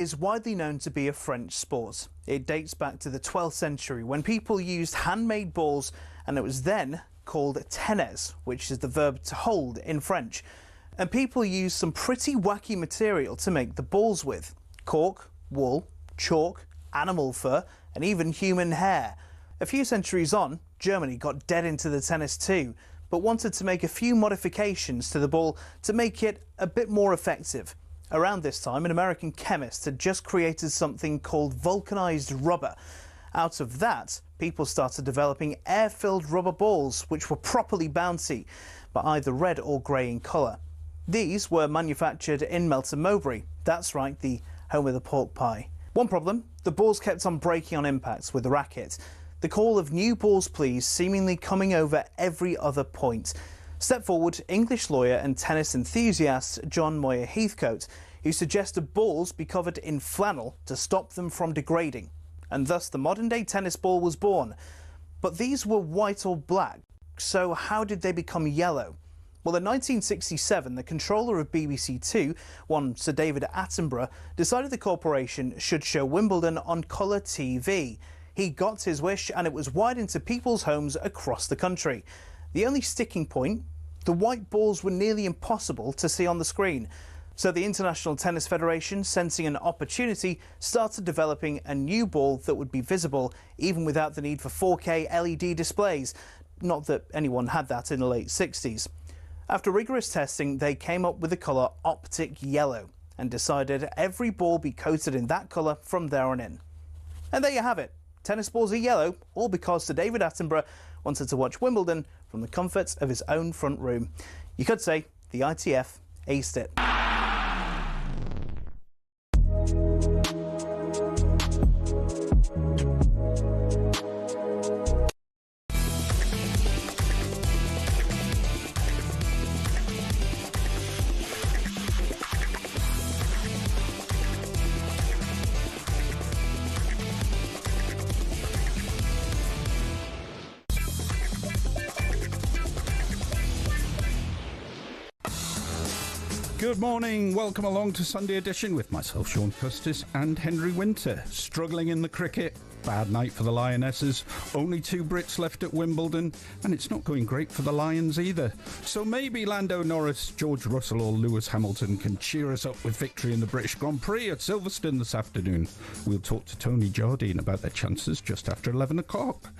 is widely known to be a French sport. It dates back to the 12th century when people used handmade balls, and it was then called tennis, which is the verb to hold in French. And people used some pretty wacky material to make the balls with: cork, wool, chalk, animal fur, and even human hair. A few centuries on, Germany got dead into the tennis too, but wanted to make a few modifications to the ball to make it a bit more effective. Around this time, an American chemist had just created something called vulcanized rubber. Out of that, people started developing air-filled rubber balls, which were properly bouncy, but either red or grey in colour. These were manufactured in Melton Mowbray. That's right, the home of the pork pie. One problem: the balls kept on breaking on impacts with the racket. The call of "new balls please" seemingly coming over every other point. Step forward English lawyer and tennis enthusiast John Moyer Heathcote, who suggested balls be covered in flannel to stop them from degrading. And thus the modern-day tennis ball was born. But these were white or black, so how did they become yellow? Well, in 1967, the controller of BBC Two, one Sir David Attenborough, decided the corporation should show Wimbledon on colour TV. He got his wish, and it was wide into people's homes across the country. The only sticking point: the white balls were nearly impossible to see on the screen. So the International Tennis Federation, sensing an opportunity, started developing a new ball that would be visible even without the need for 4K LED displays. Not that anyone had that in the late 60s. After rigorous testing, they came up with the colour optic yellow and decided every ball be coated in that colour from there on in. And there you have it. Tennis balls are yellow, all because Sir David Attenborough wanted to watch Wimbledon from the comfort of his own front room. You could say the ITF aced it. Good morning, welcome along to Sunday Edition with myself, Shaun, Custis and Henry Winter. Struggling in the cricket, bad night for the Lionesses, only 2 Brits left at Wimbledon, and it's not going great for the Lions either. So maybe Lando Norris, George Russell or Lewis Hamilton can cheer us up with victory in the British Grand Prix at Silverstone this afternoon. We'll talk to Tony Jardine about their chances just after 11 o'clock.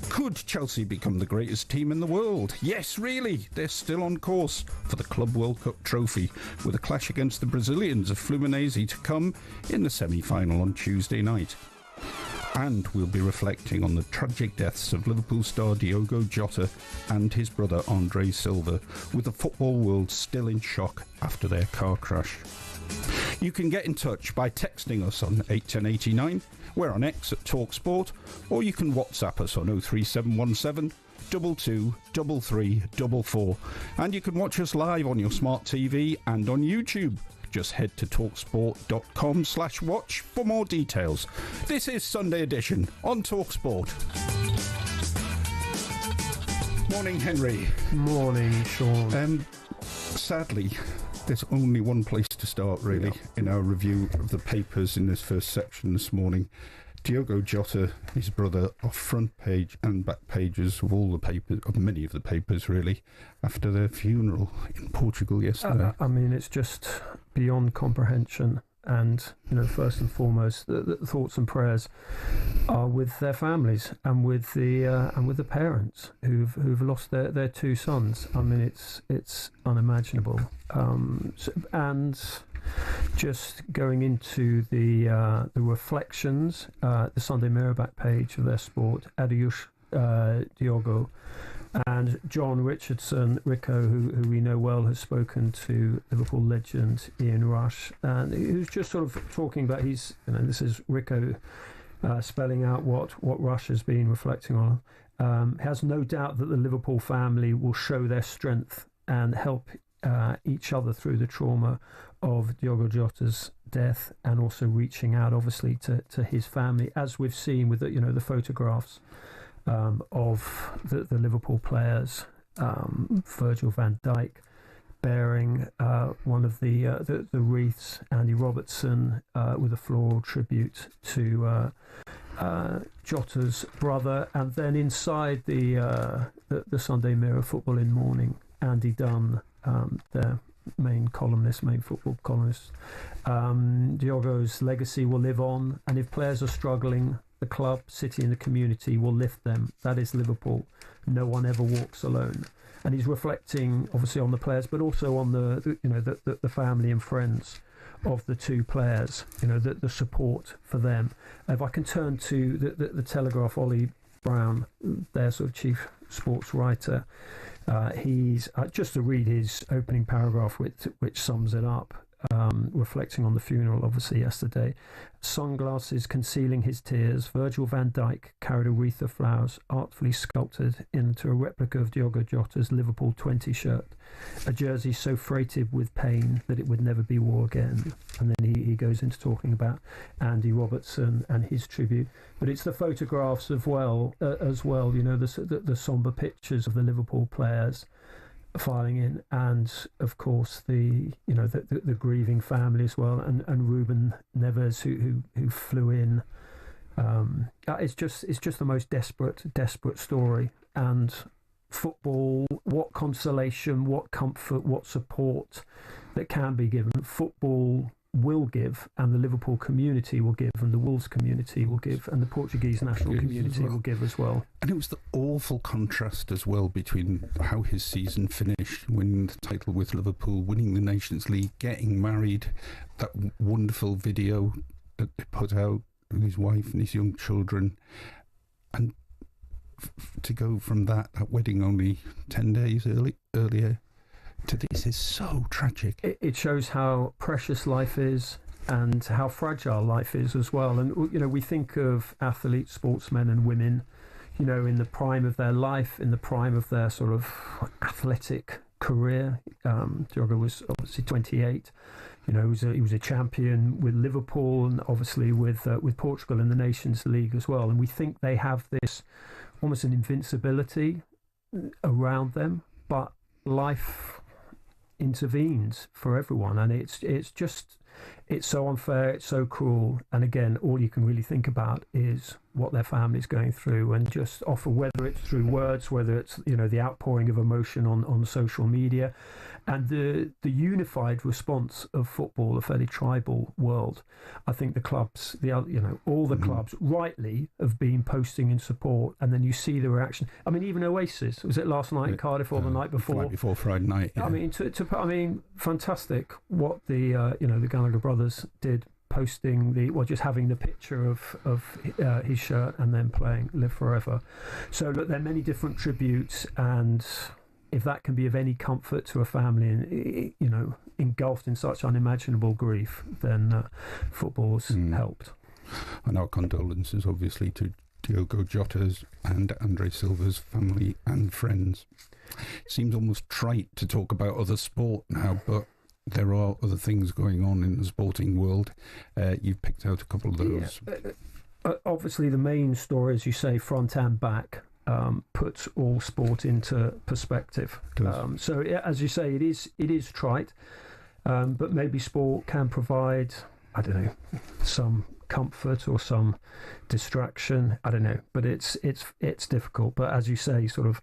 Could Chelsea become the greatest team in the world? Yes, really, they're still on course for the Club World Cup trophy, with a clash against the Brazilians of Fluminense to come in the semi-final on Tuesday night. And we'll be reflecting on the tragic deaths of Liverpool star Diogo Jota and his brother Andre Silva, with the football world still in shock after their car crash. You can get in touch by texting us on 81089, we're on X at talkSPORT, or you can WhatsApp us on 03717 223344, and you can watch us live on your smart TV and on YouTube. Just head to talksport.com/watch for more details. This is Sunday Edition on talkSPORT. Morning, Henry. Morning, Shaun. Sadly, there's only one place to start, really, in our review of the papers in this first section this morning. Diogo Jota, his brother, are front page and back pages of all the papers, of many of the papers, really, after their funeral in Portugal yesterday. I mean, it's just beyond comprehension. And, you know, first and foremost, the thoughts and prayers are with their families and with the parents who've lost their 2 sons. I mean, it's unimaginable. And just going into the reflections, the Sunday Mirror back page of their sport, Adeus Diogo, and John Richardson, Rico, who we know well, has spoken to Liverpool legend Ian Rush, and who's just sort of talking about this is Rico spelling out what Rush has been reflecting on. Has no doubt that the Liverpool family will show their strength and help each other through the trauma of Diogo Jota's death, and also reaching out, obviously, to his family, as we've seen with the photographs of the Liverpool players, Virgil van Dijk, bearing one of the wreaths, Andy Robertson, with a floral tribute to Jota's brother, and then inside the Sunday Mirror Football in Mourning, Andy Dunn, their main football columnist. Diogo's legacy will live on, and if players are struggling, the club, city and the community will lift them. That is Liverpool. No one ever walks alone. And he's reflecting obviously on the players, but also on the family and friends of the two players, the support for them. If I can turn to the Telegraph, Ollie Brown, their sort of chief sports writer, he's just to read his opening paragraph, which sums it up, reflecting on the funeral obviously yesterday. Sunglasses concealing his tears, Virgil van Dijk carried a wreath of flowers artfully sculpted into a replica of Diogo Jota's Liverpool 20 shirt, a jersey so freighted with pain that it would never be worn again. And then he goes into talking about Andy Robertson and his tribute. But it's the photographs as well, the sombre pictures of the Liverpool players filing in, and of course the grieving family as well, and Ruben Neves who flew in. It's just the most desperate story. And football, what consolation, what comfort, what support that can be given, football will give, and the Liverpool community will give, and the Wolves community will give, and the Portuguese national community will give as well. And it was the awful contrast as well between how his season finished, winning the title with Liverpool, winning the Nations League, getting married, that wonderful video that they put out with his wife and his young children, and to go from that wedding only 10 days earlier to this is so tragic. It shows how precious life is and how fragile life is as well. And we think of athletes, sportsmen and women, in the prime of their life, in the prime of their sort of athletic career. Diogo was obviously 28. He was a champion with Liverpool, and obviously with Portugal in the Nations League as well. And we think they have this almost an invincibility around them, but life intervenes for everyone, and it's so unfair, it's so cruel. And again, all you can really think about is what their family's going through, and just offer, whether it's through words, whether it's the outpouring of emotion on social media, and the unified response of football, a fairly tribal world. I think the clubs, all the clubs rightly have been posting in support, and then you see the reaction. I mean, even Oasis, was it last night in Cardiff or the night before? The night before, Friday night. Yeah. I mean, fantastic what the the Gallagher brothers did, posting just having the picture of his shirt and then playing Live Forever. So look, there are many different tributes, and if that can be of any comfort to a family, engulfed in such unimaginable grief, then football's helped. And our condolences, obviously, to Diogo Jota's and Andre Silva's family and friends. It seems almost trite to talk about other sport now, but there are other things going on in the sporting world. You've picked out a couple of those. Yeah. Obviously, the main story, as you say, front and back, puts all sport into perspective. So, as you say, it is trite, but maybe sport can provide, I don't know, some comfort or some distraction. I don't know, but it's difficult. But as you say, sort of,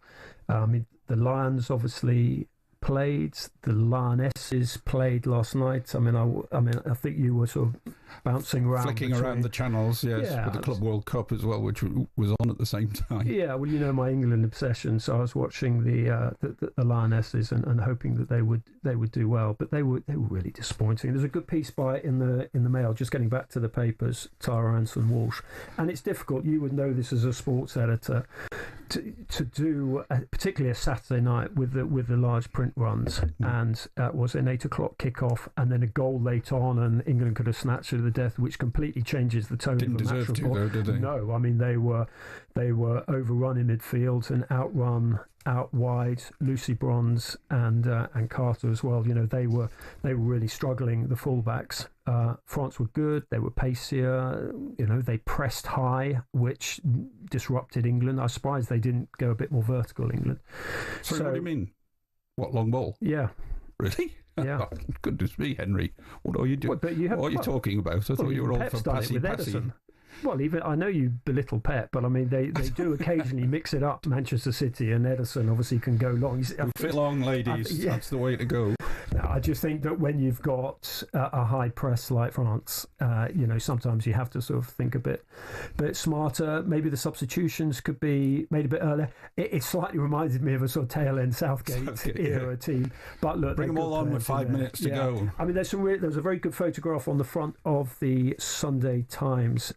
the Lions obviously played, the Lionesses played last night. I think you were sort of bouncing around, flicking around the channels, yes, with the Club World Cup as well, which was on at the same time. Yeah, well, my England obsession, so I was watching the Lionesses and hoping that they would do well, but they were really disappointing. There's a good piece in the Mail, just getting back to the papers, Tara Anson-Walsh, and it's difficult. You would know this as a sports editor, to do particularly a Saturday night with the large print runs, and was an 8 o'clock kickoff, and then a goal late on, and England could have snatched it to the death, which completely changes the tone of the match. Didn't deserve to, though, did they? No, I mean they were overrun in midfield and outrun out wide. Lucy Bronze and Carter as well. They were really struggling. The fullbacks. France were good. They were pacier. They pressed high, which disrupted England. I was surprised they didn't go a bit more vertical, England. Sorry, what do you mean? What, long ball? Yeah. Really? Yeah. Oh, goodness me, Henry. What are you doing? What are you talking about? I thought you were all for passy. Well, even I know you belittle Pep, but I mean they do occasionally mix it up. Manchester City and Ederson obviously can go long. Fit long, ladies. That's the way to go. I just think that when you've got a high press like France, sometimes you have to sort of think a bit smarter. Maybe the substitutions could be made a bit earlier. It slightly reminded me of a sort of tail end Southgate era team. But look, bring them all on with 5 minutes to go. I mean, there's a very good photograph on the front of the Sunday Times.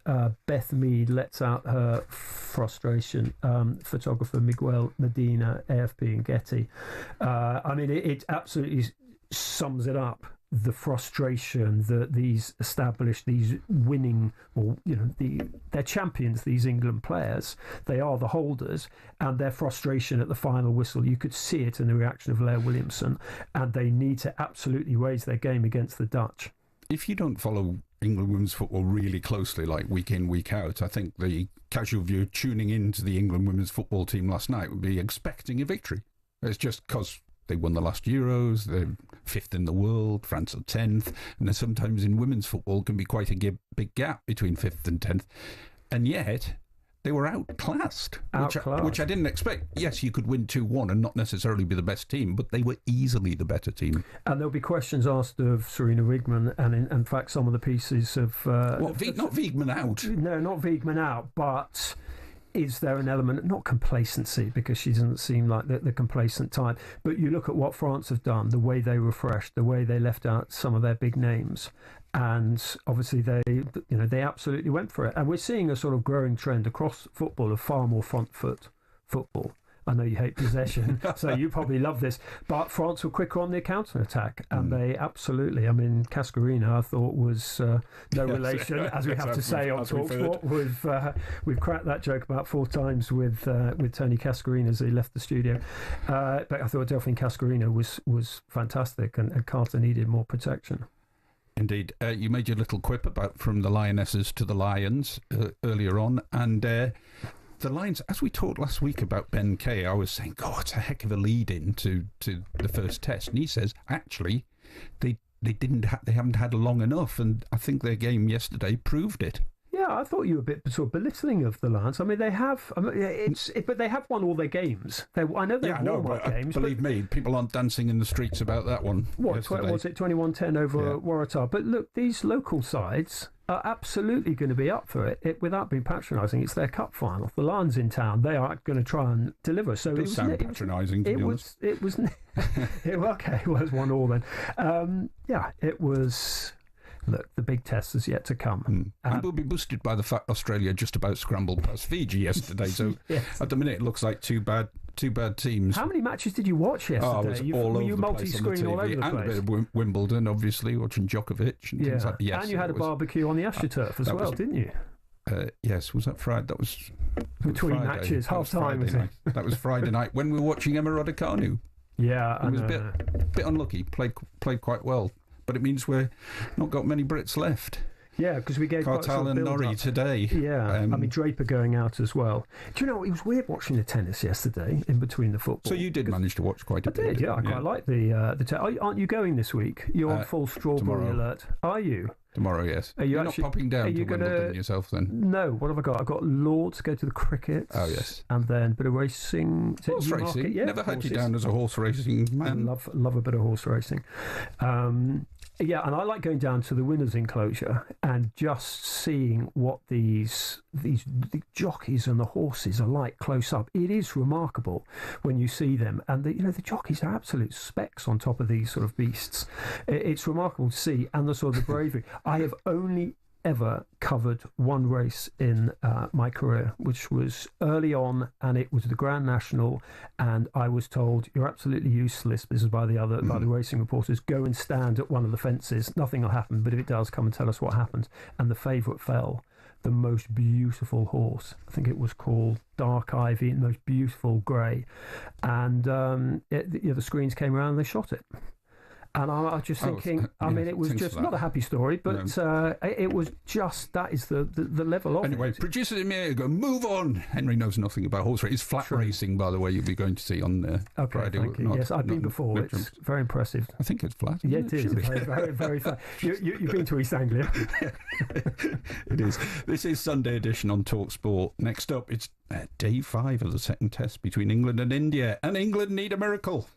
Beth Mead lets out her frustration. Photographer Miguel Medina, AFP and Getty. I mean, it absolutely sums it up. The frustration that these winning, or they're champions, these England players. They are the holders, and their frustration at the final whistle. You could see it in the reaction of Leah Williamson, and they need to absolutely raise their game against the Dutch. If you don't follow England women's football really closely, like week in, week out, I think the casual viewer tuning into the England women's football team last night would be expecting a victory. It's just because they won the last Euros, they're 5th in the world, France are 10th, and sometimes in women's football can be quite a big gap between 5th and 10th. And yet, they were outclassed, which I didn't expect. Yes, you could win 2-1 and not necessarily be the best team, but they were easily the better team. And there'll be questions asked of Serena Wigman, and in fact some of the pieces of... not Wigman out? No, not Wigman out, but... Is there an element, not complacency, because she doesn't seem like the complacent type, but you look at what France have done, the way they refreshed, the way they left out some of their big names, and obviously they absolutely went for it. And we're seeing a sort of growing trend across football of far more front foot football. I know you hate possession, so you probably love this. But France were quicker on the counter-attack, and they absolutely... I mean, Cascarina, I thought, was no relation, as we have to say on talkSPORT. We've cracked that joke about 4 times with Tony Cascarina as he left the studio. But I thought Delphine Cascarina was fantastic, and Carter needed more protection. Indeed. You made your little quip about from the Lionesses to the Lions earlier on, and... the Lions, as we talked last week about Ben Kay, I was saying, it's a heck of a lead-in to the first test. And he says, actually, they haven't had long enough, and I think their game yesterday proved it. Yeah, I thought you were a bit sort of belittling of the Lions. I mean, they have, but they have won all their games. I know they've won all their games. Believe me, people aren't dancing in the streets about that one. What was it? 21-10 over Waratah. But look, these local sides are absolutely going to be up for it without being patronising. It's their cup final. The Lions in town, they are going to try and deliver. So it sound patronising, to be honest. It was okay. Well, it's 1-1 then. It was. Look, the big test is yet to come. And we'll be boosted by the fact Australia just about scrambled past Fiji yesterday. So at the minute, it looks like two bad teams. How many matches did you watch yesterday? I was all over the place on the TV. All over the place? And a bit of Wimbledon, obviously, watching Djokovic and things like that. Yes, and you had a barbecue on the AstroTurf as well, didn't you? Yes, was that Friday? That was between Friday. Matches, half time. That was Friday night when we were watching Emma Raducanu. Yeah, it was a bit unlucky. Played quite well. But it means we're not got many Brits left. Yeah, because we gave Cartel and Norrie today. Yeah, I mean Draper going out as well. Do you know, it was weird watching the tennis yesterday in between the football. So you did manage to watch quite a bit. I did, yeah. I quite like the aren't you going this week? You're on full strawberry alert. Are you? Tomorrow, yes. Are you You're actually, not popping down to Wimbledon yourself then? No. What have I got? I've got Lords to go to the cricket. Oh, yes. And then a bit of racing. Horse racing? Yeah, never had you down as a horse racing man. I love a bit of horse racing. Yeah, and I like going down to the winners' enclosure and just seeing what the jockeys and the horses are like close up. It is remarkable when you see them, and the jockeys are absolute specs on top of these sort of beasts. It's remarkable to see, and the sort of the bravery. I have only ever covered one race in my career, which was early on, and it was the Grand National, and I was told, you're absolutely useless, this is by the racing reporters, go and stand at one of the fences, nothing will happen, but if it does, come and tell us what happens. And the favourite fell, the most beautiful horse, I think it was called Dark Ivy, the most beautiful grey, and the screens came around and they shot it. And I was just thinking, it was just not a happy story, but it was just, that is the level of Anyway, it. producer Emir, go move on. Henry knows nothing about horse racing. It's flat racing, by the way, you'll be going to see on Friday. Thank you. Yes, I've been before. It's very impressive. I think it's flat. Yeah, it is. Very, very, very flat. You've been to East Anglia. It is. This is Sunday edition on talkSPORT. Next up, it's day 5 of the second test between England and India. And England need a miracle.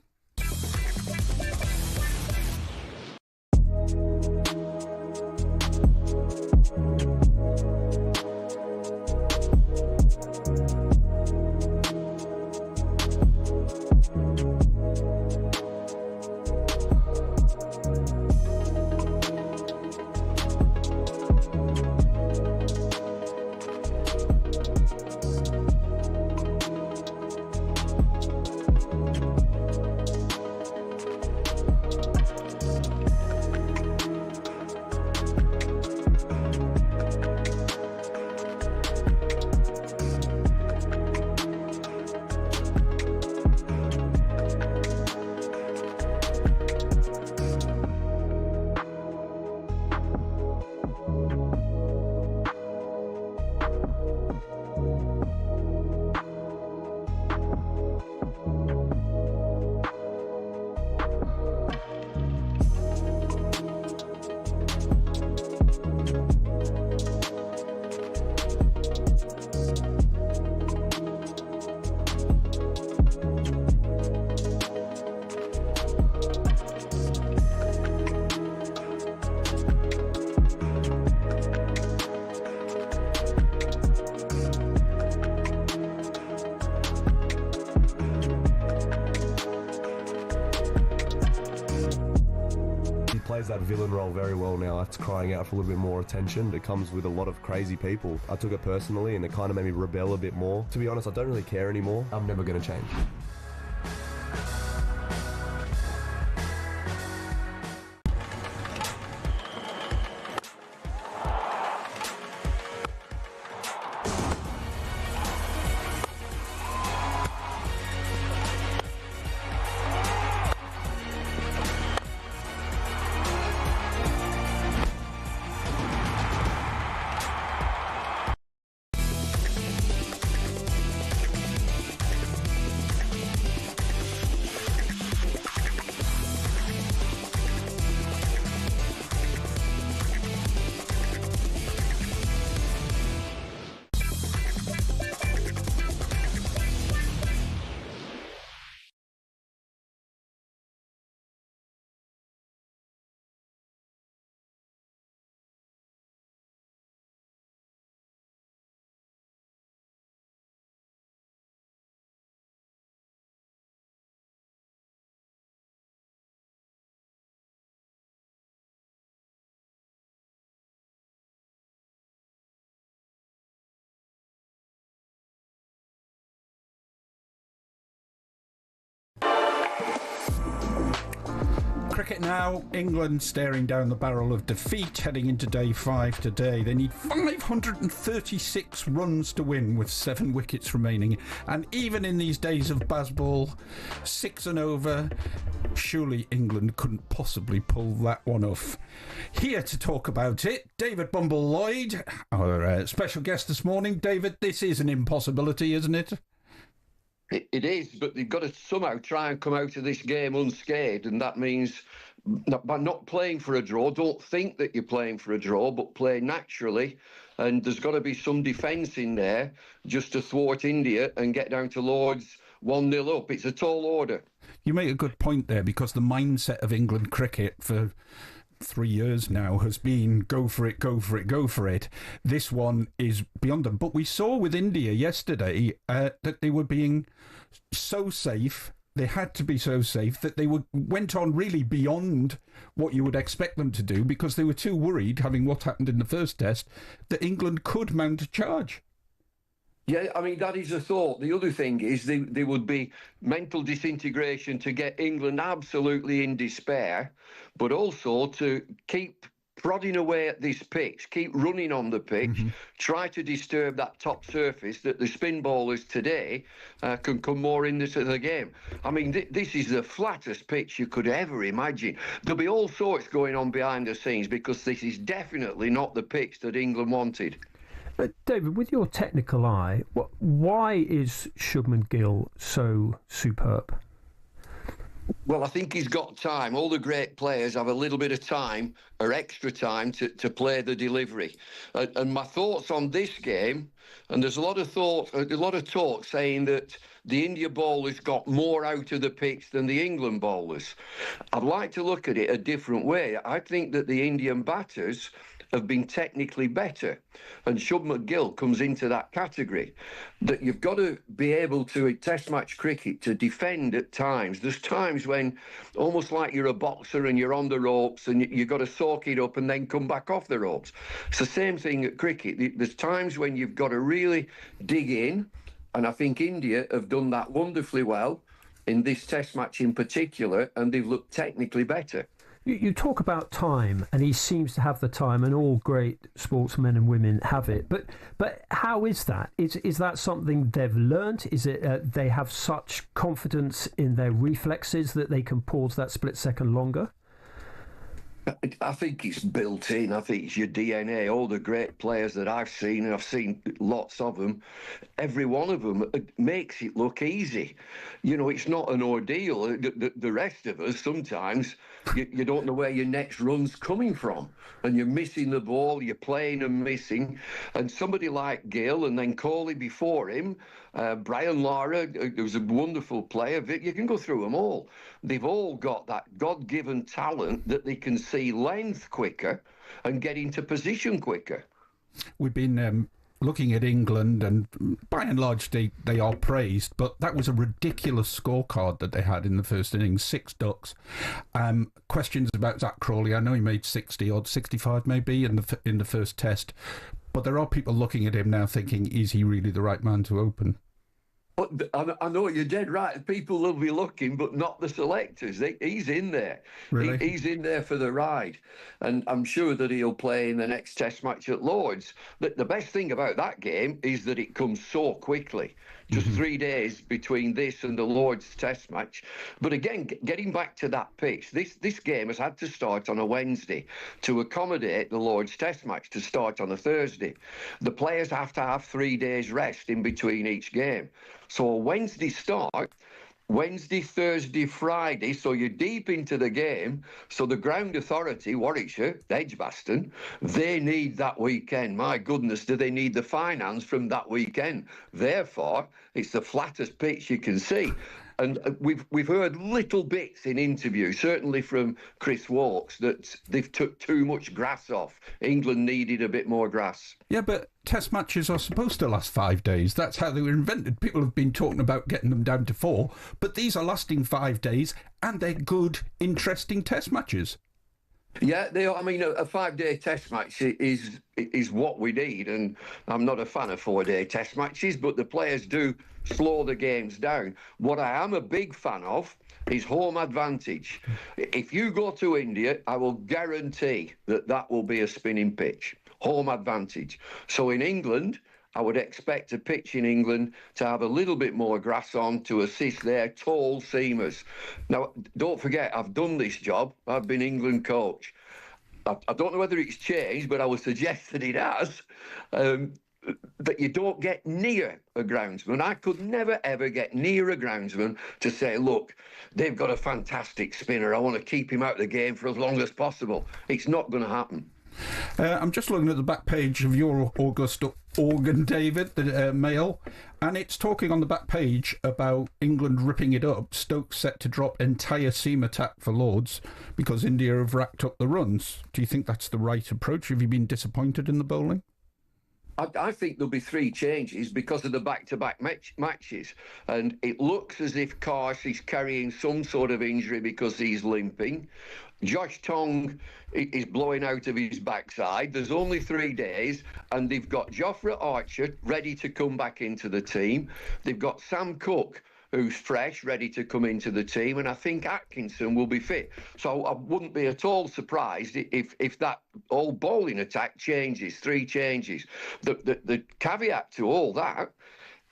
Plays that villain role very well now. That's crying out for a little bit more attention. It comes with a lot of crazy people. I took it personally and it kind of made me rebel a bit more. To be honest, I don't really care anymore. I'm never going to change. Cricket now. England staring down the barrel of defeat heading into day 5 today. They need 536 runs to win with 7 wickets remaining. And even in these days of Bazball, 6 and over, surely England couldn't possibly pull that one off. Here to talk about it, David Bumble-Lloyd, our special guest this morning. David, this is an impossibility, isn't it? It is, but they've got to somehow try and come out of this game unscathed, and that means by not playing for a draw. Don't think that you're playing for a draw, but play naturally, and there's got to be some defence in there just to thwart India and get down to Lord's 1-0 up. It's a tall order. You make a good point there, because the mindset of England cricket for 3 years now has been go for it, go for it, go for it. This one is beyond them. But we saw with India yesterday that they were being so safe. They had to be so safe that they went on really beyond what you would expect them to do, because they were too worried, having what happened in the first test, that England could mount a charge. Yeah, I mean, that is a thought. The other thing is there would be mental disintegration to get England absolutely in despair, but also to keep prodding away at this pitch, keep running on the pitch, try to disturb that top surface that the spin bowlers today can come more into the game. I mean, this is the flattest pitch you could ever imagine. There'll be all sorts going on behind the scenes because this is definitely not the pitch that England wanted. But David, with your technical eye, why is Shubman Gill so superb? Well, I think he's got time. All the great players have a little bit of time or extra time to play the delivery. And my thoughts on this game, and there's a lot of talk saying that the India bowlers got more out of the pitch than the England bowlers. I'd like to look at it a different way. I think that the Indian batters have been technically better, and Shubman Gill comes into that category. That you've got to be able to, in Test match cricket, to defend at times. There's times when almost like you're a boxer and you're on the ropes and you've got to soak it up and then come back off the ropes. It's the same thing at cricket. There's times when you've got to really dig in, and I think India have done that wonderfully well in this Test match in particular, and they've looked technically better. You talk about time, and he seems to have the time, and all great sportsmen and women have it. But how is that? Is that something they've learnt? Is it they have such confidence in their reflexes that they can pause that split second longer? I think it's built in. I think it's your DNA. All the great players that I've seen, and I've seen lots of them, every one of them makes it look easy. You know, it's not an ordeal. The rest of us, sometimes, you don't know where your next run's coming from. And you're missing the ball, you're playing and missing. And somebody like Gill, and then Kohli before him, Brian Lara, who's a wonderful player. You can go through them all. They've all got that God-given talent that they can see length quicker and get into position quicker. We've been looking at England, and by and large they are praised, but that was a ridiculous scorecard that they had in the first innings, 6 ducks. Questions about Zach Crawley. I know he made 60 odd, 65 maybe in the first test, but there are people looking at him now thinking, is he really the right man to open? But I know you're dead right. People will be looking, but not the selectors. He's in there. Really? He's in there for the ride. And I'm sure that he'll play in the next Test match at Lord's. The best thing about that game is that it comes so quickly. Just 3 days between this and the Lord's Test match. But again, getting back to that pitch, this game has had to start on a Wednesday to accommodate the Lord's Test match to start on a Thursday. The players have to have 3 days rest in between each game. So a Wednesday start, Wednesday, Thursday, Friday, so you're deep into the game. So the ground authority, Warwickshire, Edgbaston, they need that weekend. My goodness, do they need the finance from that weekend? Therefore, it's the flattest pitch you can see. And we've heard little bits in interviews, certainly from Chris Walks, that they've took too much grass off. England needed a bit more grass. Yeah, but Test matches are supposed to last 5 days. That's how they were invented. People have been talking about getting them down to 4, but these are lasting 5 days, and they're good, interesting Test matches. Yeah, they are. I mean, a 5-day Test match is what we need, and I'm not a fan of 4-day Test matches, but the players do slow the games down. What I am a big fan of is home advantage. If you go to India, I will guarantee that will be a spinning pitch. Home advantage. So in England, I would expect a pitch in England to have a little bit more grass on to assist their tall seamers. Now, don't forget, I've done this job. I've been England coach. I don't know whether it's changed, but I would suggest that it has. That you don't get near a groundsman. I could never, ever get near a groundsman to say, look, they've got a fantastic spinner. I want to keep him out of the game for as long as possible. It's not going to happen. I'm just looking at the back page of your August organ, David, the Mail, and it's talking on the back page about England ripping it up. Stokes set to drop entire seam attack for Lords because India have racked up the runs. Do you think that's the right approach? Have you been disappointed in the bowling? I think there'll be 3 changes because of the back-to-back matches. And it looks as if Karsh is carrying some sort of injury because he's limping. Josh Tong is blowing out of his backside. There's only 3 days, and they've got Jofra Archer ready to come back into the team. They've got Sam Cook, who's fresh, ready to come into the team, and I think Atkinson will be fit. So I wouldn't be at all surprised if that whole bowling attack changes, 3 changes. The caveat to all that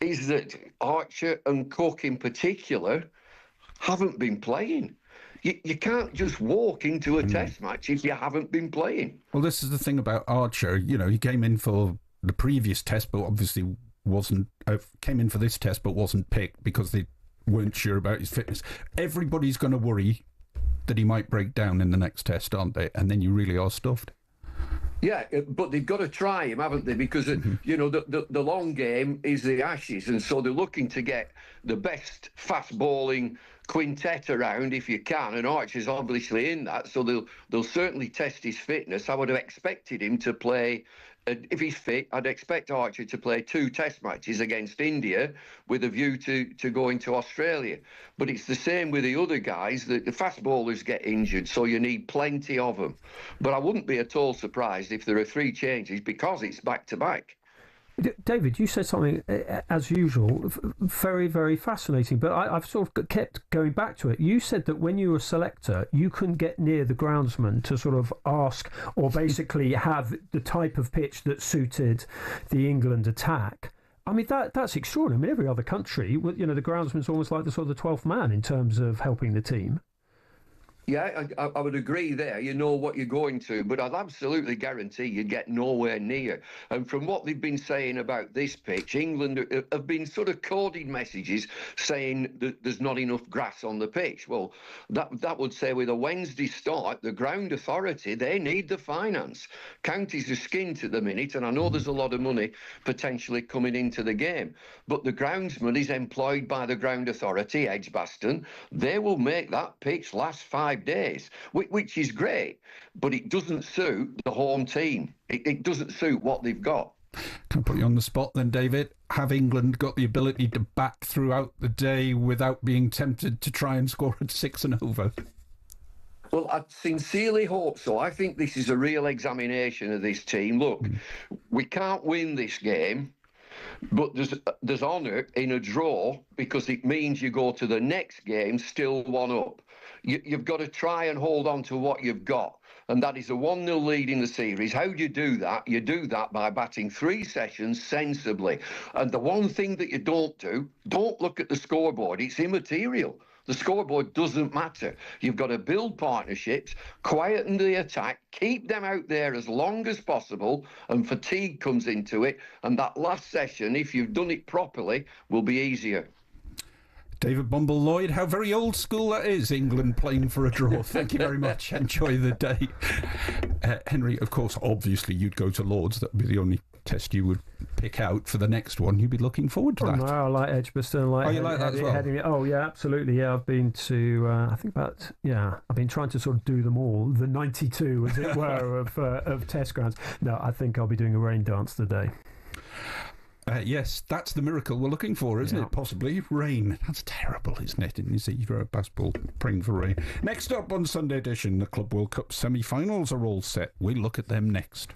is that Archer and Cook in particular haven't been playing. You can't just walk into a test match if you haven't been playing. Well, this is the thing about Archer. You know, he came in for the previous test, but obviously came in for this test, but wasn't picked because they weren't sure about his fitness. Everybody's going to worry that he might break down in the next test, aren't they? And then you really are stuffed. Yeah, but they've got to try him, haven't they? Because, you know, the long game is the Ashes, and so they're looking to get the best fast-bowling quintet around if you can, and Archer's obviously in that, so they'll certainly test his fitness. I would have expected him to play, if he's fit, I'd expect Archer to play 2 test matches against India with a view to going to Australia. But it's the same with the other guys. The fast bowlers get injured, so you need plenty of them. But I wouldn't be at all surprised if there are 3 changes because it's back-to-back. David, you said something, as usual, very, very fascinating, but I've sort of kept going back to it. You said that when you were a selector, you couldn't get near the groundsman to sort of ask or basically have the type of pitch that suited the England attack. I mean, that's extraordinary. I mean, every other country, you know, the groundsman's almost like the sort of the 12th man in terms of helping the team. Yeah, I would agree there. You know what you're going to, but I'd absolutely guarantee you get nowhere near. And from what they've been saying about this pitch, England have been sort of coded messages saying that there's not enough grass on the pitch. Well, that would say with a Wednesday start, the ground authority, they need the finance. Counties are skint at the minute, and I know there's a lot of money potentially coming into the game. But the groundsman is employed by the ground authority, Edgbaston. They will make that pitch last 5 days, which is great, but it doesn't suit the home team. It doesn't suit what they've got. Can I put you on the spot then, David? Have England got the ability to bat throughout the day without being tempted to try and score at 6 and over? Well, I sincerely hope so. I think this is a real examination of this team. Look, we can't win this game, but there's honour in a draw because it means you go to the next game still 1 up. You've got to try and hold on to what you've got, and that is a 1-0 lead in the series. How do you do that? You do that by batting 3 sessions sensibly. And the one thing that you don't look at the scoreboard. It's immaterial. The scoreboard doesn't matter. You've got to build partnerships, quieten the attack, keep them out there as long as possible, and fatigue comes into it. And that last session, if you've done it properly, will be easier. David Bumble-Lloyd, how very old school that is, England playing for a draw. Thank you very much. Enjoy the day. Henry, of course, obviously you'd go to Lords. That would be the only test you would pick out for the next one. You'd be looking forward to that. No, I like Edgbaston. You like that as well? Oh, yeah, absolutely. Yeah, I've been to, I've been trying to sort of do them all, the 92, as it were, of test grounds. No, I think I'll be doing a rain dance today. Yes, that's the miracle we're looking for, isn't it? Possibly rain. That's terrible, isn't it? In this era of basketball, praying for rain. Next up on Sunday Edition, the Club World Cup semi-finals are all set. We'll look at them next.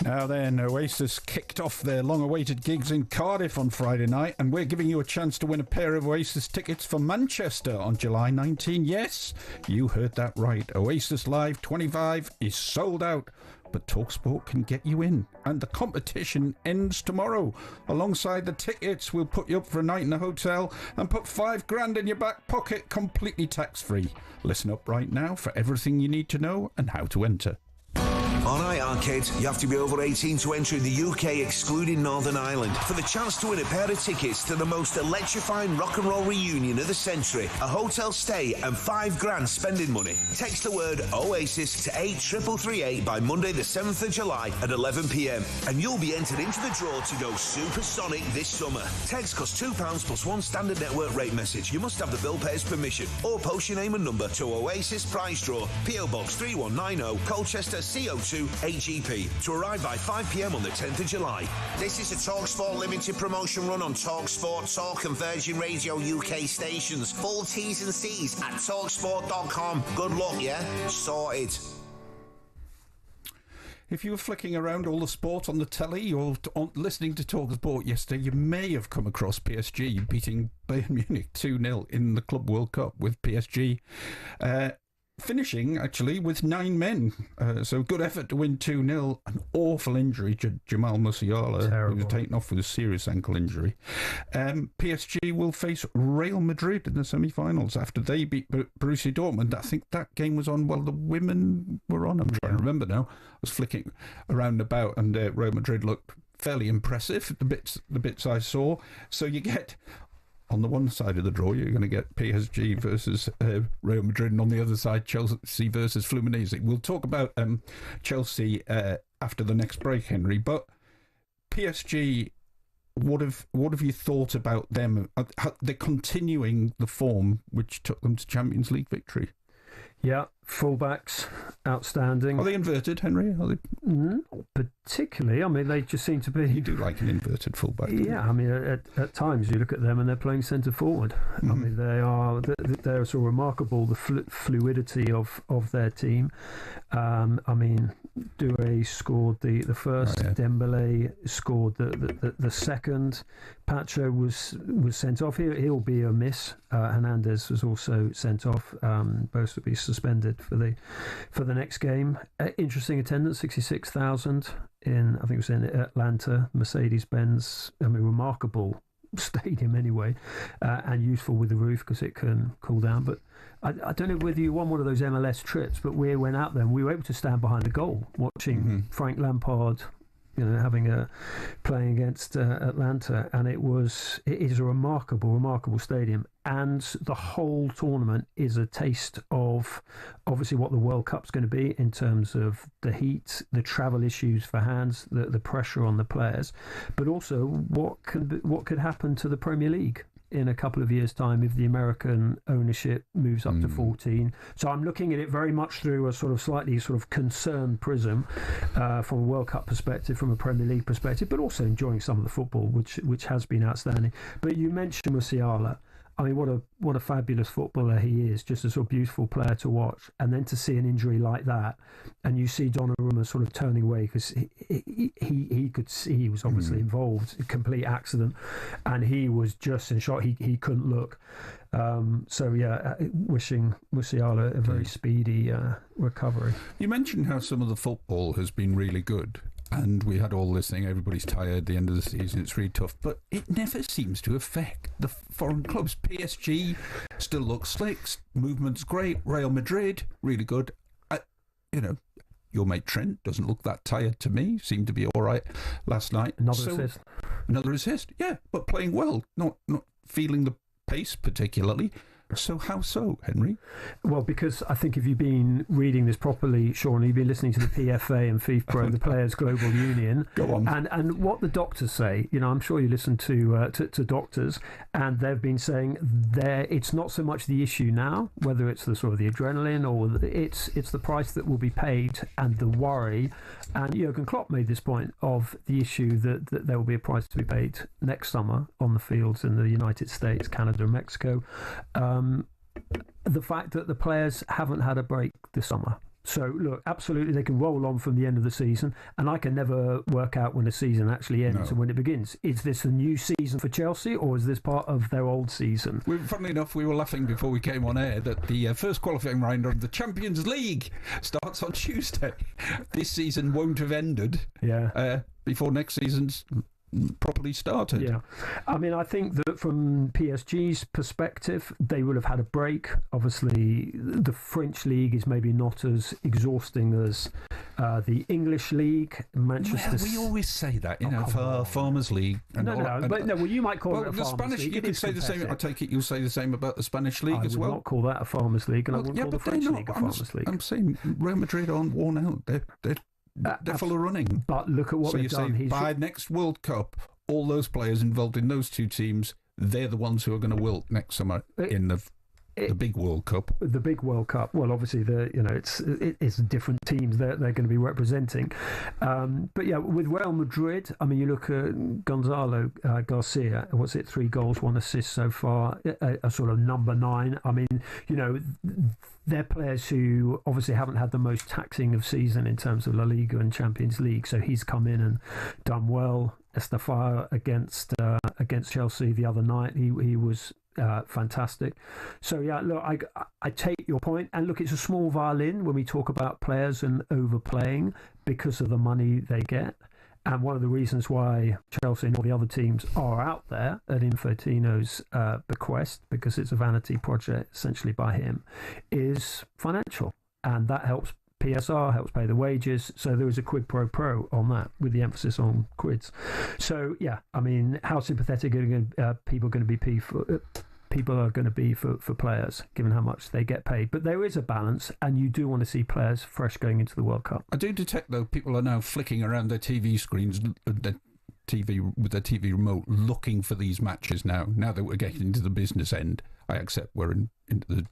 Now then, Oasis kicked off their long-awaited gigs in Cardiff on Friday night, and we're giving you a chance to win a pair of Oasis tickets for Manchester on July 19. Yes, you heard that right. Oasis Live 25 is sold out, but talkSPORT can get you in, and the competition ends tomorrow. Alongside the tickets, we'll put you up for a night in a hotel and put $5,000 in your back pocket, completely tax-free. Listen up right now for everything you need to know and how to enter. On iArcade, you have to be over 18 to enter in the UK, excluding Northern Ireland, for the chance to win a pair of tickets to the most electrifying rock and roll reunion of the century, a hotel stay and $5,000 spending money. Text the word Oasis to 83338 by Monday the 7th of July at 11 p.m. and you'll be entered into the draw to go supersonic this summer. Text costs £2 plus one standard network rate message. You must have the bill payer's permission, or post your name and number to Oasis Prize Draw, PO Box 3190, Colchester, CO2 8GP, to arrive by 5 p.m. on the 10th of July. This is a talkSPORT limited promotion run on talkSPORT, Talk and Virgin Radio UK stations. Full T's and C's at talksport.com. Good luck, yeah? Sorted. If you were flicking around all the sport on the telly or listening to talkSPORT yesterday, you may have come across PSG beating Bayern Munich 2-0 in the Club World Cup, with PSG finishing, actually, with 9 men. So good effort to win 2-0. An awful injury to Jamal Musiala, who was taken off with a serious ankle injury. PSG will face Real Madrid in the semi-finals after they beat Borussia Dortmund. I think that game was on while the women were on. I'm trying to remember now. I was flicking around about, and Real Madrid looked fairly impressive, the bits I saw. So you get... On the one side of the draw, you're going to get PSG versus Real Madrid, and on the other side, Chelsea versus Fluminense. We'll talk about Chelsea after the next break, Henry. But PSG, what have you thought about them? They're continuing the form which took them to Champions League victory. Yeah, fullbacks, outstanding. Are they inverted, Henry? Are they? Not particularly. I mean, they just seem to be... You do like an inverted fullback. Yeah, I mean, at times you look at them and they're playing centre forward. Mm-hmm. I mean, they're so remarkable, the fluidity of their team. I mean, Doué scored the first, Dembele scored the second. Pacho was sent off. He'll be a miss. Hernandez was also sent off. Both will be suspended for the next game. Interesting attendance, 66,000 in, I think it was in Atlanta, Mercedes-Benz. I mean, remarkable stadium anyway, and useful with the roof because it can cool down. But I don't know whether you won one of those MLS trips, but we went out there and we were able to stand behind the goal watching Frank Lampard, playing against Atlanta, and it is a remarkable stadium, and the whole tournament is a taste of obviously what the World Cup's going to be in terms of the heat, the travel issues for hands, the pressure on the players, but also what could happen to the Premier League in a couple of years' time if the American ownership moves up to 14. So I'm looking at it very much through a slightly concerned prism from a World Cup perspective, from a Premier League perspective, but also enjoying some of the football, which has been outstanding. But you mentioned Musiala. I mean, what a fabulous footballer he is, just a sort of beautiful player to watch. And then to see an injury like that, and you see Donnarumma sort of turning away because he could see he was obviously involved, a complete accident, and he was just in shock. He couldn't look. Wishing Musiala a very speedy recovery. You mentioned how some of the football has been really good. And we had all this thing, everybody's tired at the end of the season, it's really tough. But it never seems to affect the foreign clubs. PSG still looks slick, movement's great. Real Madrid, really good. Your mate Trent doesn't look that tired to me, seemed to be all right last night. Another assist, yeah, but playing well, not feeling the pace particularly. So how so, Henry? Well, because I think if you've been reading this properly, Shaun, you've been listening to the PFA and FIFPro, the Players Global Union. Go on. And what the doctors say, I'm sure you listen to doctors, and they've been saying it's not so much the issue now, whether it's the sort of the adrenaline or it's the price that will be paid and the worry. And Jurgen Klopp made this point of the issue that there will be a price to be paid next summer on the fields in the United States, Canada, and Mexico. The fact that the players haven't had a break this summer. So, look, absolutely, they can roll on from the end of the season, and I can never work out when the season actually ends and when it begins. Is this a new season for Chelsea, or is this part of their old season? Funnily enough, we were laughing before we came on air that the first qualifying round of the Champions League starts on Tuesday. This season won't have ended before next season's properly started. Yeah. I mean, I think that from PSG's perspective, they will have had a break. Obviously, the French league is maybe not as exhausting as the English league. Manchester. We always say that, for Farmers League. Well, you might call it a the Farmers Spanish League. You could say the same. I take it you'll say the same about the Spanish league as well. I would not call that a Farmers League, and I wouldn't call the French league a Farmers League. I'm saying Real Madrid aren't worn out. They're full of running. But look at what they've done. By next World Cup, all those players involved in those two teams, they're the ones who are going to wilt next summer in the big World Cup. The big World Cup. Well, obviously, it's different teams they're going to be representing. But yeah, with Real Madrid, I mean, you look at Gonzalo Garcia. What's it? 3 goals, 1 assist so far. A sort of number 9. I mean, they're players who obviously haven't had the most taxing of season in terms of La Liga and Champions League. So he's come in and done well. Estafao against Chelsea the other night. He was fantastic. So yeah, look, I take your point, and look, it's a small violin when we talk about players and overplaying because of the money they get. And one of the reasons why Chelsea and all the other teams are out there at Infantino's bequest, because it's a vanity project essentially by him, is financial. And that helps PSR, helps pay the wages. So there is a quid pro quo on that, with the emphasis on quids. So yeah, I mean, how sympathetic are people going to be for players, given how much they get paid. But there is a balance, and you do want to see players fresh going into the World Cup. I do detect, though, people are now flicking around their TV screens, with their TV remote, looking for these matches now that we're getting into the business end. I accept we're into the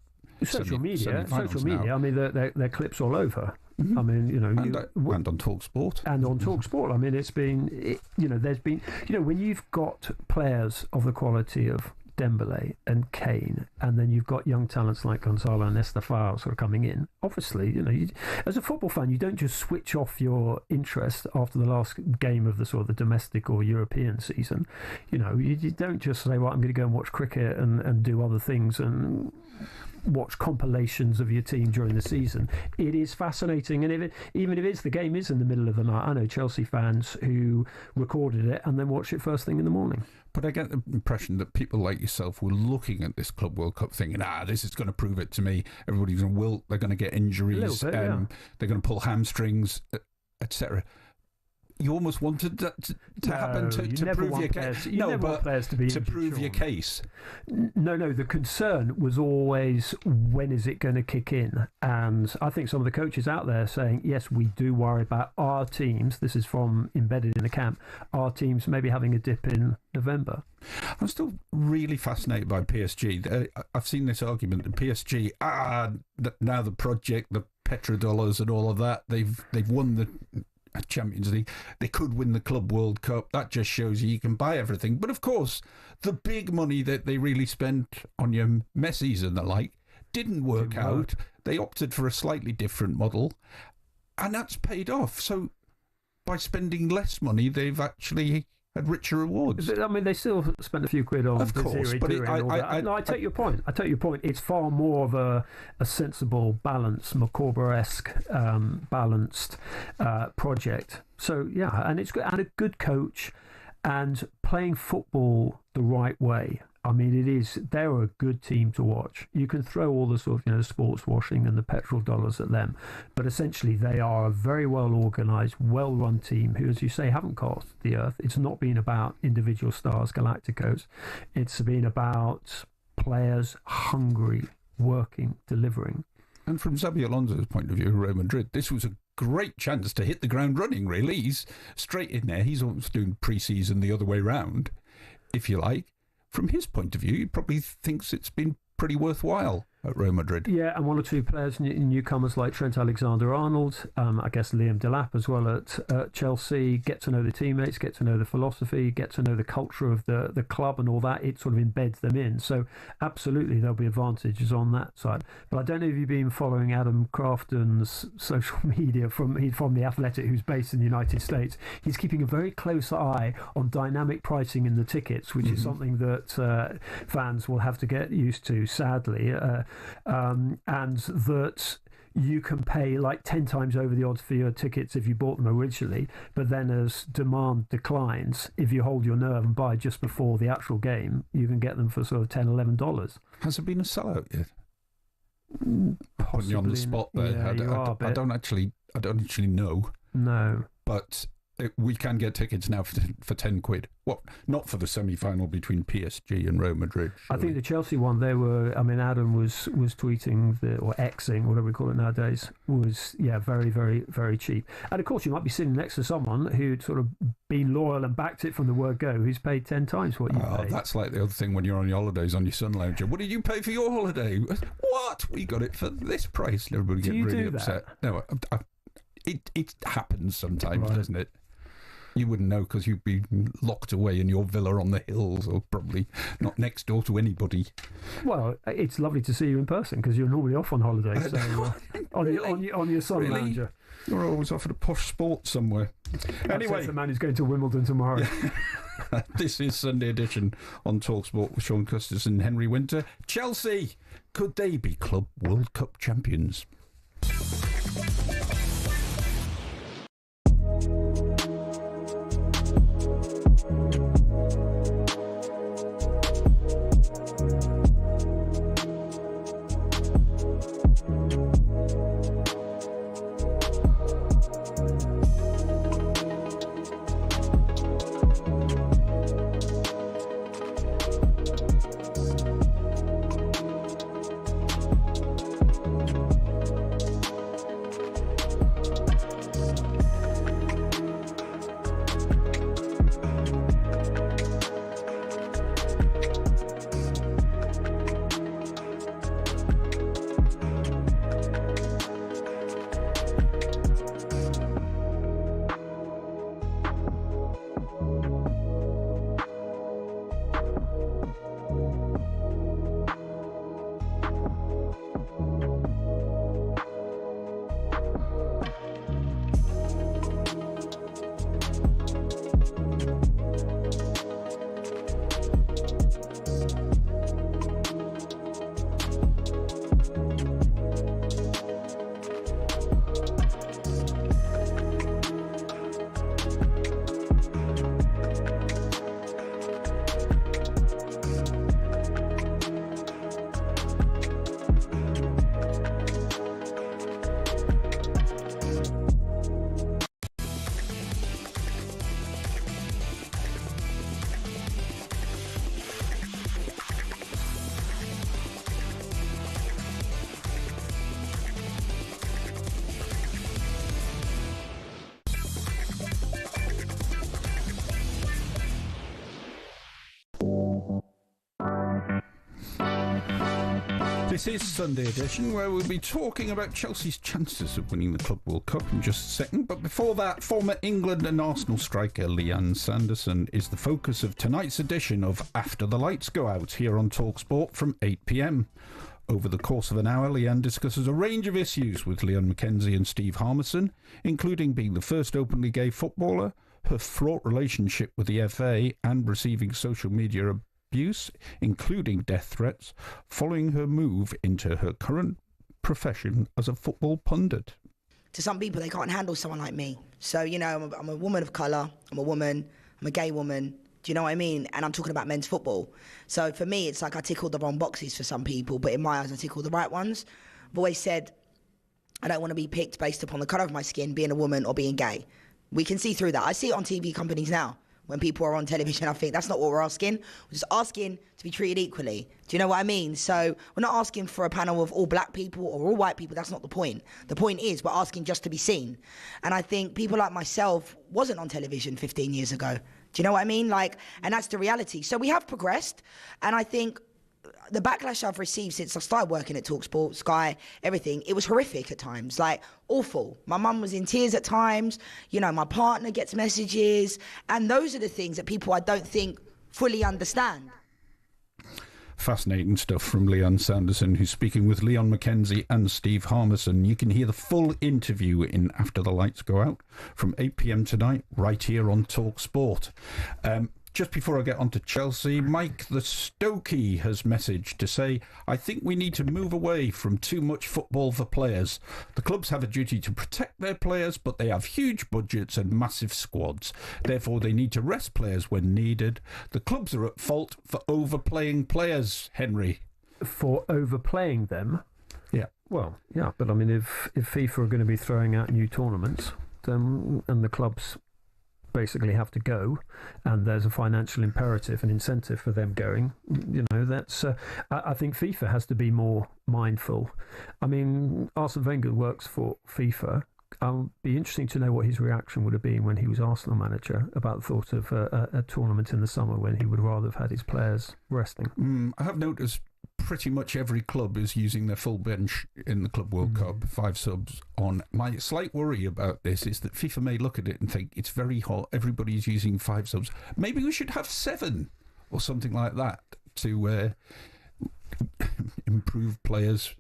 social media. Now. I mean, they're clips all over. Mm-hmm. I mean, and on talkSPORT. And on talkSPORT. I mean, there's been, when you've got players of the quality of Dembele and Kane, and then you've got young talents like Gonzalo and Estafao sort of coming in. Obviously, as a football fan, you don't just switch off your interest after the last game of the sort of the domestic or European season. You don't just say, well, I'm going to go and watch cricket and do other things and watch compilations of your team during the season. It is fascinating, and even if the game is in the middle of the night, I know Chelsea fans who recorded it and then watch it first thing in the morning. But I get the impression that people like yourself were looking at this Club World Cup thinking, this is going to prove it to me. Everybody's going to wilt, they're going to get injuries, they're going to pull hamstrings, etc. You almost wanted that to happen to prove your case. To prove your case. No, the concern was always, when is it going to kick in? And I think some of the coaches out there saying, yes, we do worry about our teams. This is from embedded in the camp. Our teams maybe having a dip in November. I'm still really fascinated by PSG. I've seen this argument that PSG, now the project, the petrodollars and all of that, they've won the Champions League, they could win the Club World Cup. That just shows you can buy everything. But of course, the big money that they really spent on your Messis and the like didn't work out. They opted for a slightly different model, and that's paid off. So by spending less money, they've actually had richer rewards. I mean, they still spent a few quid on of course, but I take your point. It's far more of a sensible, balanced, Macabre-esque, balanced project. So yeah, and it's good, and a good coach, and playing football the right way. I mean, they're a good team to watch. You can throw all the sort of, sports washing and the petrol dollars at them, but essentially they are a very well organised, well-run team who, as you say, haven't cost the earth. It's not been about individual stars, Galacticos. It's been about players hungry, working, delivering. And from Xabi Alonso's point of view, Real Madrid, this was a great chance to hit the ground running, really. He's straight in there. He's almost doing pre-season the other way round, if you like. From his point of view, he probably thinks it's been pretty worthwhile. at Real Madrid. Yeah, and one or two players, newcomers like Trent Alexander-Arnold, I guess Liam Delap as well at Chelsea, get to know the teammates, get to know the philosophy, get to know the culture of the club and all that. It sort of embeds them in. So absolutely there'll be advantages on that side. But I don't know if you've been following Adam Crafton's social media from The Athletic, who's based in the United States. He's keeping a very close eye on dynamic pricing in the tickets, which is something that fans will have to get used to, sadly. And that you can pay like 10 times over the odds for your tickets if you bought them originally, but then as demand declines, if you hold your nerve and buy just before the actual game, you can get them for sort of $10, $11. Has there been a sellout yet? Possibly. Putting you on the spot there. Yeah, I don't actually know. No. But we can get tickets now for 10 quid. What? Not for the semi-final between PSG and Real Madrid. Surely. I think the Chelsea one, Adam was tweeting, or Xing, whatever we call it nowadays, was, very, very, very cheap. And of course, you might be sitting next to someone who'd sort of been loyal and backed it from the word go, who's paid 10 times what you paid. That's like the other thing when you're on your holidays on your Sun Lounger. What did you pay for your holiday? What? We got it for this price. And everybody get really upset. No, it happens sometimes, doesn't it? You wouldn't know because you'd be locked away in your villa on the hills, or probably not next door to anybody. Well, it's lovely to see you in person because you're normally off on holiday, so on your Sun Lounger. You're always off at a posh sport somewhere. Anyway, the man who's going to Wimbledon tomorrow. This is Sunday Edition on talkSPORT with Shaun, Custis and Henry Winter. Chelsea, could they be Club World Cup champions? This is Sunday Edition, where we'll be talking about Chelsea's chances of winning the Club World Cup in just a second. But before that, former England and Arsenal striker Leanne Sanderson is the focus of tonight's edition of After the Lights Go Out here on talkSPORT from 8 p.m. Over the course of an hour, Leanne discusses a range of issues with Leon Mackenzie and Steve Harmison, including being the first openly gay footballer, her fraught relationship with the FA, and receiving social media abuse, including death threats, following her move into her current profession as a football pundit. To some people, they can't handle someone like me. So, I'm a woman of colour, I'm a woman, I'm a gay woman, do you know what I mean? And I'm talking about men's football. So for me, it's like I tick all the wrong boxes for some people, but in my eyes, I tick all the right ones. I've always said I don't want to be picked based upon the colour of my skin, being a woman or being gay. We can see through that. I see it on TV companies now. When people are on television, I think that's not what we're asking. We're just asking to be treated equally. Do you know what I mean? So we're not asking for a panel of all black people or all white people. That's not the point. The point is we're asking just to be seen. And I think people like myself wasn't on television 15 years ago. Do you know what I mean? And that's the reality. So we have progressed. And I think the backlash I've received since I started working at talkSPORT, Sky, everything, it was horrific at times, like awful. My mum was in tears at times, you know, my partner gets messages, and those are the things that people I don't think fully understand. Fascinating stuff from Leon Sanderson, who's speaking with Leon McKenzie and Steve Harmison. You can hear the full interview in After the Lights Go Out from 8 p.m. tonight, right here on talkSPORT. Just before I get on to Chelsea, Mike the Stokey has messaged to say, I think we need to move away from too much football for players. The clubs have a duty to protect their players, but they have huge budgets and massive squads. Therefore, they need to rest players when needed. The clubs are at fault for overplaying players, Henry. For overplaying them? Yeah. Well, yeah, but I mean, if FIFA are going to be throwing out new tournaments, then, and the clubs basically have to go, and there's a financial imperative and incentive for them going, you know, that's I think FIFA has to be more mindful. I mean, Arsene Wenger works for FIFA. I'll be interesting to know what his reaction would have been when he was Arsenal manager about the thought of a tournament in the summer when he would rather have had his players resting. I have noticed pretty much every club is using their full bench in the Club World Cup, 5 subs on. My slight worry about this is that FIFA may look at it and think it's very hot, everybody's using 5 subs. Maybe we should have 7 or something like that to improve players'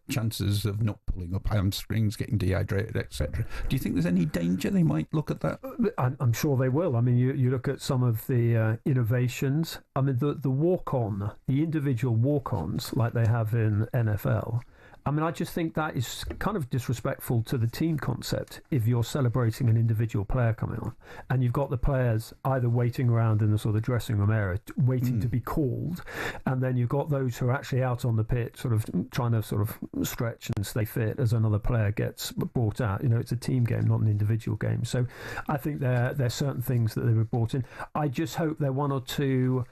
chances of not pulling up hamstrings, getting dehydrated, etc. Do you think there's any danger they might look at that? I'm sure they will. I mean, you look at some of the innovations. I mean, the walk-on, the individual walk-ons like they have in NFL. I mean, I just think that is kind of disrespectful to the team concept if you're celebrating an individual player coming on and you've got the players either waiting around in the sort of dressing room area waiting to be called, and then you've got those who are actually out on the pitch sort of trying to sort of stretch and stay fit as another player gets brought out. You know, it's a team game, not an individual game. So I think there are certain things that they were brought in. I just hope there are one or two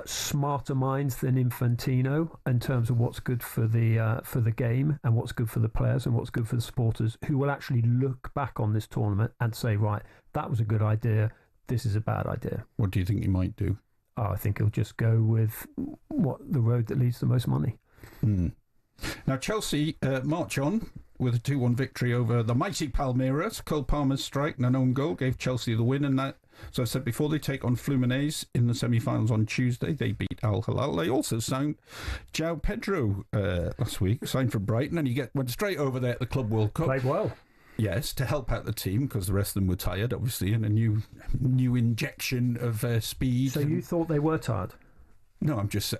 smarter minds than Infantino in terms of what's good for the game and what's good for the players and what's good for the supporters, who will actually look back on this tournament and say, right, that was a good idea, this is a bad idea. What do you think he might do? I think he'll just go with the road that leads to the most money. Now Chelsea march on with a 2-1 victory over the mighty Palmeiras. Cole Palmer's strike and an own goal gave Chelsea the win, and that, so I said before, they take on Fluminense in the semi-finals on Tuesday. They beat Al Hilal. They also signed João Pedro last week, signed for Brighton, and he went straight over there at the Club World Cup. Played well. Yes, to help out the team because the rest of them were tired, obviously, and a new injection of speed. So you thought they were tired? No, I'm just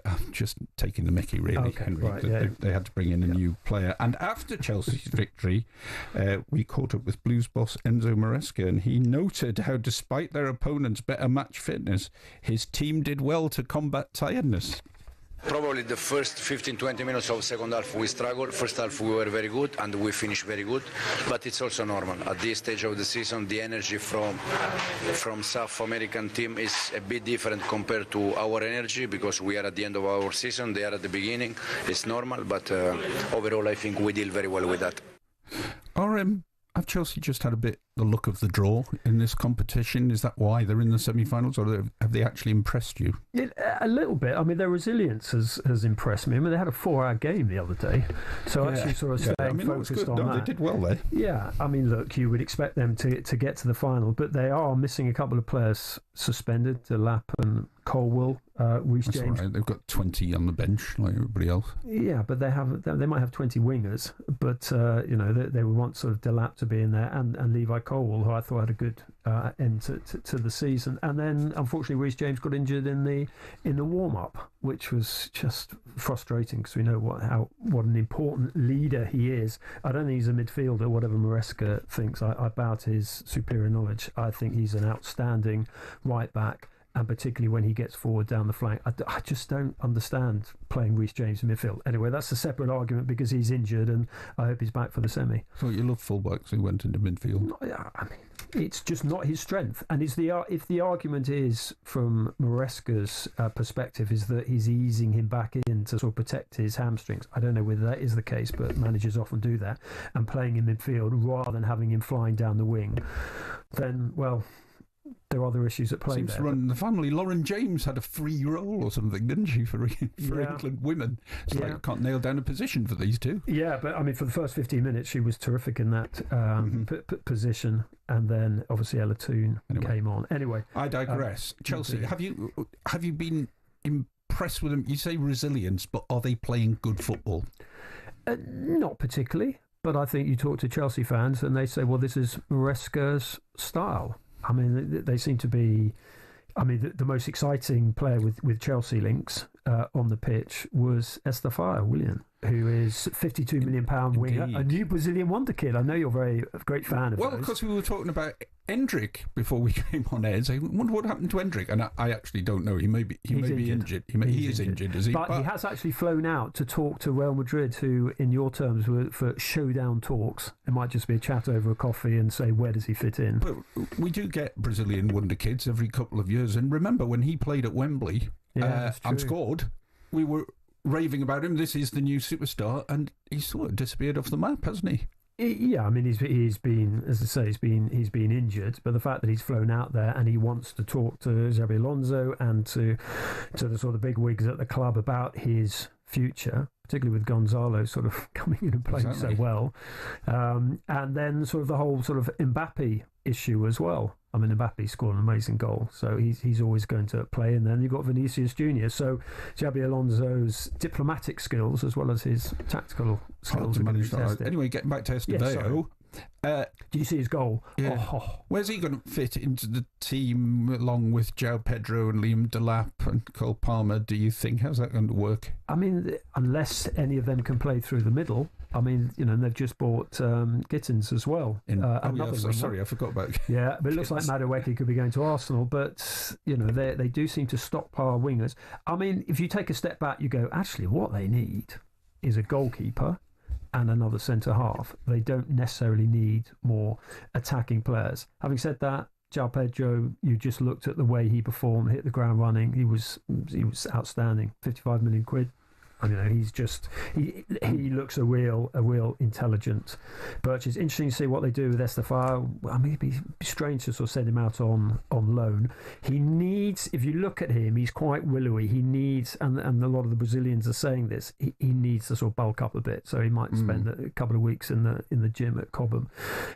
taking the mickey, really, okay, Henry. Right, They had to bring in a new player. And after Chelsea's victory, we caught up with Blues boss Enzo Maresca, and he noted how, despite their opponents' better match fitness, his team did well to combat tiredness. Probably the first 15-20 minutes of second half we struggled. First half we were very good and we finished very good, but it's also normal. At this stage of the season, the energy from South American team is a bit different compared to our energy because we are at the end of our season, they are at the beginning. It's normal, but overall I think we deal very well with that. Have Chelsea just had a bit the luck of the draw in this competition? Is that why they're in the semi-finals, or have they actually impressed you? A little bit. I mean, their resilience has impressed me. I mean, they had a 4-hour game the other day, so actually sort of staying focused on that. They did well there. Yeah, I mean, look, you would expect them to get to the final, but they are missing a couple of players suspended, Delap and Colwill. Reece James. Right. They've got 20 on the bench like everybody else. Yeah, but they might have 20 wingers, but you know, they would want sort of Delap to be in there and Levi Colwill, who I thought had a good end to the season. And then unfortunately Reece James got injured in the warm up, which was just frustrating because we know what an important leader he is. I don't think he's a midfielder, whatever Maresca thinks about his superior knowledge. I think he's an outstanding right back. And particularly when he gets forward down the flank. I just don't understand playing Reece James in midfield. Anyway, that's a separate argument because he's injured and I hope he's back for the semi. So you love fullbacks who went into midfield? I mean, it's just not his strength. And if the argument is, from Maresca's perspective, is that he's easing him back in to sort of protect his hamstrings, I don't know whether that is the case, but managers often do that, and playing in midfield rather than having him flying down the wing, then, well, there are other issues at play Seems there. to run in the family. Lauren James had a free role or something, didn't she, for England women? It's like I can't nail down a position for these two. Yeah, but I mean, for the first 15 minutes, she was terrific in that position, and then obviously Ella Toone came on. Anyway, I digress. Chelsea, have you been impressed with them? You say resilience, but are they playing good football? Not particularly, but I think you talk to Chelsea fans and they say, well, this is Maresca's style. I mean, they seem to be... I mean, the most exciting player with Chelsea links on the pitch was Estefao Willian, who is £52 million winger, a new Brazilian wonder kid. I know you're a great fan of Well, those. because we were talking about Endrick before we came on air. So I wonder what happened to Endrick. And I actually don't know. He may be injured. He is injured, is he? But he has actually flown out to talk to Real Madrid, who, in your terms, were for showdown talks. It might just be a chat over a coffee and say, where does he fit in? But we do get Brazilian wonder kids every couple of years. And remember, when he played at Wembley and scored, we were raving about him. This is the new superstar. And he's sort of disappeared off the map, hasn't he? Yeah, I mean, he's been, as I say, he's been injured, but the fact that he's flown out there and he wants to talk to Xabi Alonso and to the sort of big wigs at the club about his future, particularly with Gonzalo sort of coming in and playing so well, and then sort of the whole sort of Mbappe issue as well. I mean, Mbappe scored an amazing goal, so he's always going to play. And then you've got Vinicius Junior. So Xabi Alonso's diplomatic skills as well as his tactical skills are going to be tested. Anyway, getting back to Estevao. Did you see his goal? Yeah. Oh. Where's he going to fit into the team along with João Pedro and Liam Delap and Cole Palmer, do you think? How's that going to work? I mean, unless any of them can play through the middle. I mean, you know, they've just bought Gittins as well. Sorry, I forgot about. Yeah, but it looks like Madueke could be going to Arsenal. But you know, they do seem to stockpile wingers. I mean, if you take a step back, you go, actually, what they need is a goalkeeper and another centre half. They don't necessarily need more attacking players. Having said that, João Pedro, you just looked at the way he performed, hit the ground running. He was outstanding. 55 million quid. I mean, he's just he looks a real intelligent purchase. Interesting to see what they do with Estefao. I mean, it'd be strange to sort of send him out on loan. He needs, if you look at him, he's quite willowy. He needs, and a lot of the Brazilians are saying this, he needs to sort of bulk up a bit. So he might spend a couple of weeks in the gym at Cobham.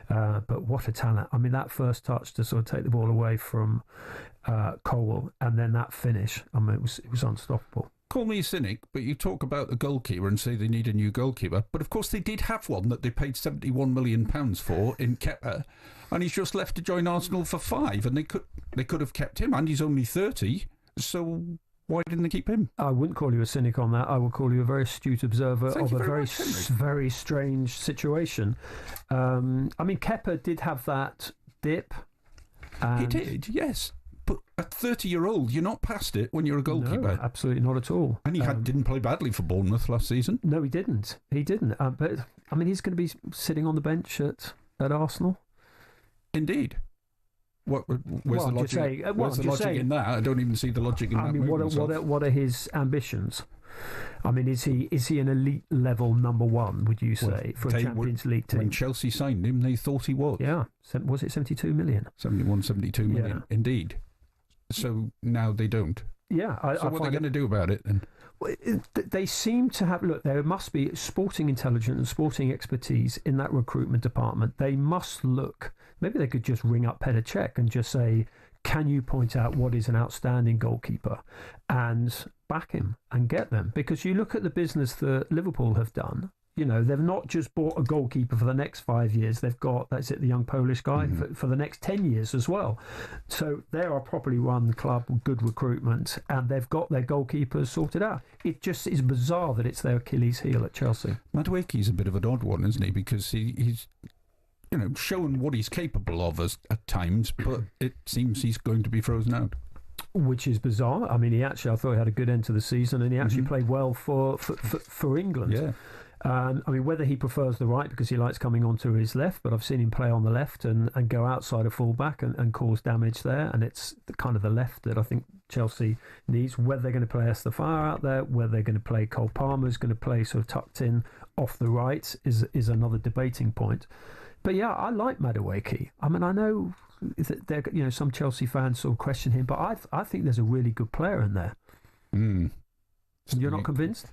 But what a talent! I mean, that first touch to sort of take the ball away from Cole, and then that finish. I mean, it was unstoppable. Call me a cynic, but you talk about the goalkeeper and say they need a new goalkeeper. But of course they did have one that they paid £71 million for in Kepa, and he's just left to join Arsenal for £5, and they could have kept him, and he's only 30, so why didn't they keep him? I wouldn't call you a cynic on that. I would call you a very astute observer of a very strange situation. I mean, Kepa did have that dip. He did, yes. But at 30-year-old, you're not past it when you're a goalkeeper. No, absolutely not at all. And he didn't play badly for Bournemouth last season. No, he didn't. But, I mean, he's going to be sitting on the bench at Arsenal. Indeed. Where's the logic in that? I don't even see the logic in that. I mean, what are his ambitions? I mean, is he an elite level number one, would you say, for a Champions League team? When Chelsea signed him, they thought he was. Yeah. Was it 72 million? 72 million, indeed. So now they don't. Yeah. So what are they going to do about it then? They seem to have... Look, there must be sporting intelligence and sporting expertise in that recruitment department. They must look... Maybe they could just ring up Petr Cech and just say, can you point out what is an outstanding goalkeeper? And back him and get them. Because you look at the business that Liverpool have done... You know, they've not just bought a goalkeeper for the next 5 years. They've got, that's it, the young Polish guy for the next 10 years as well. So they are a properly run club with good recruitment, and they've got their goalkeepers sorted out. It just is bizarre that it's their Achilles heel at Chelsea. Madueke's a bit of an odd one, isn't he? Because he's shown what he's capable of at times, but it seems he's going to be frozen out. Which is bizarre. I mean, I thought he had a good end to the season, and he actually played well for England. Yeah. I mean, whether he prefers the right because he likes coming onto his left, but I've seen him play on the left and go outside a fullback and cause damage there. And it's kind of the left that I think Chelsea needs. Whether they're going to play Estefao out there, whether they're going to play Cole Palmer, is going to play sort of tucked in off the right is another debating point. But yeah, I like Madueke. I mean, I know some Chelsea fans sort of question him, but I think there's a really good player in there. You're not convinced?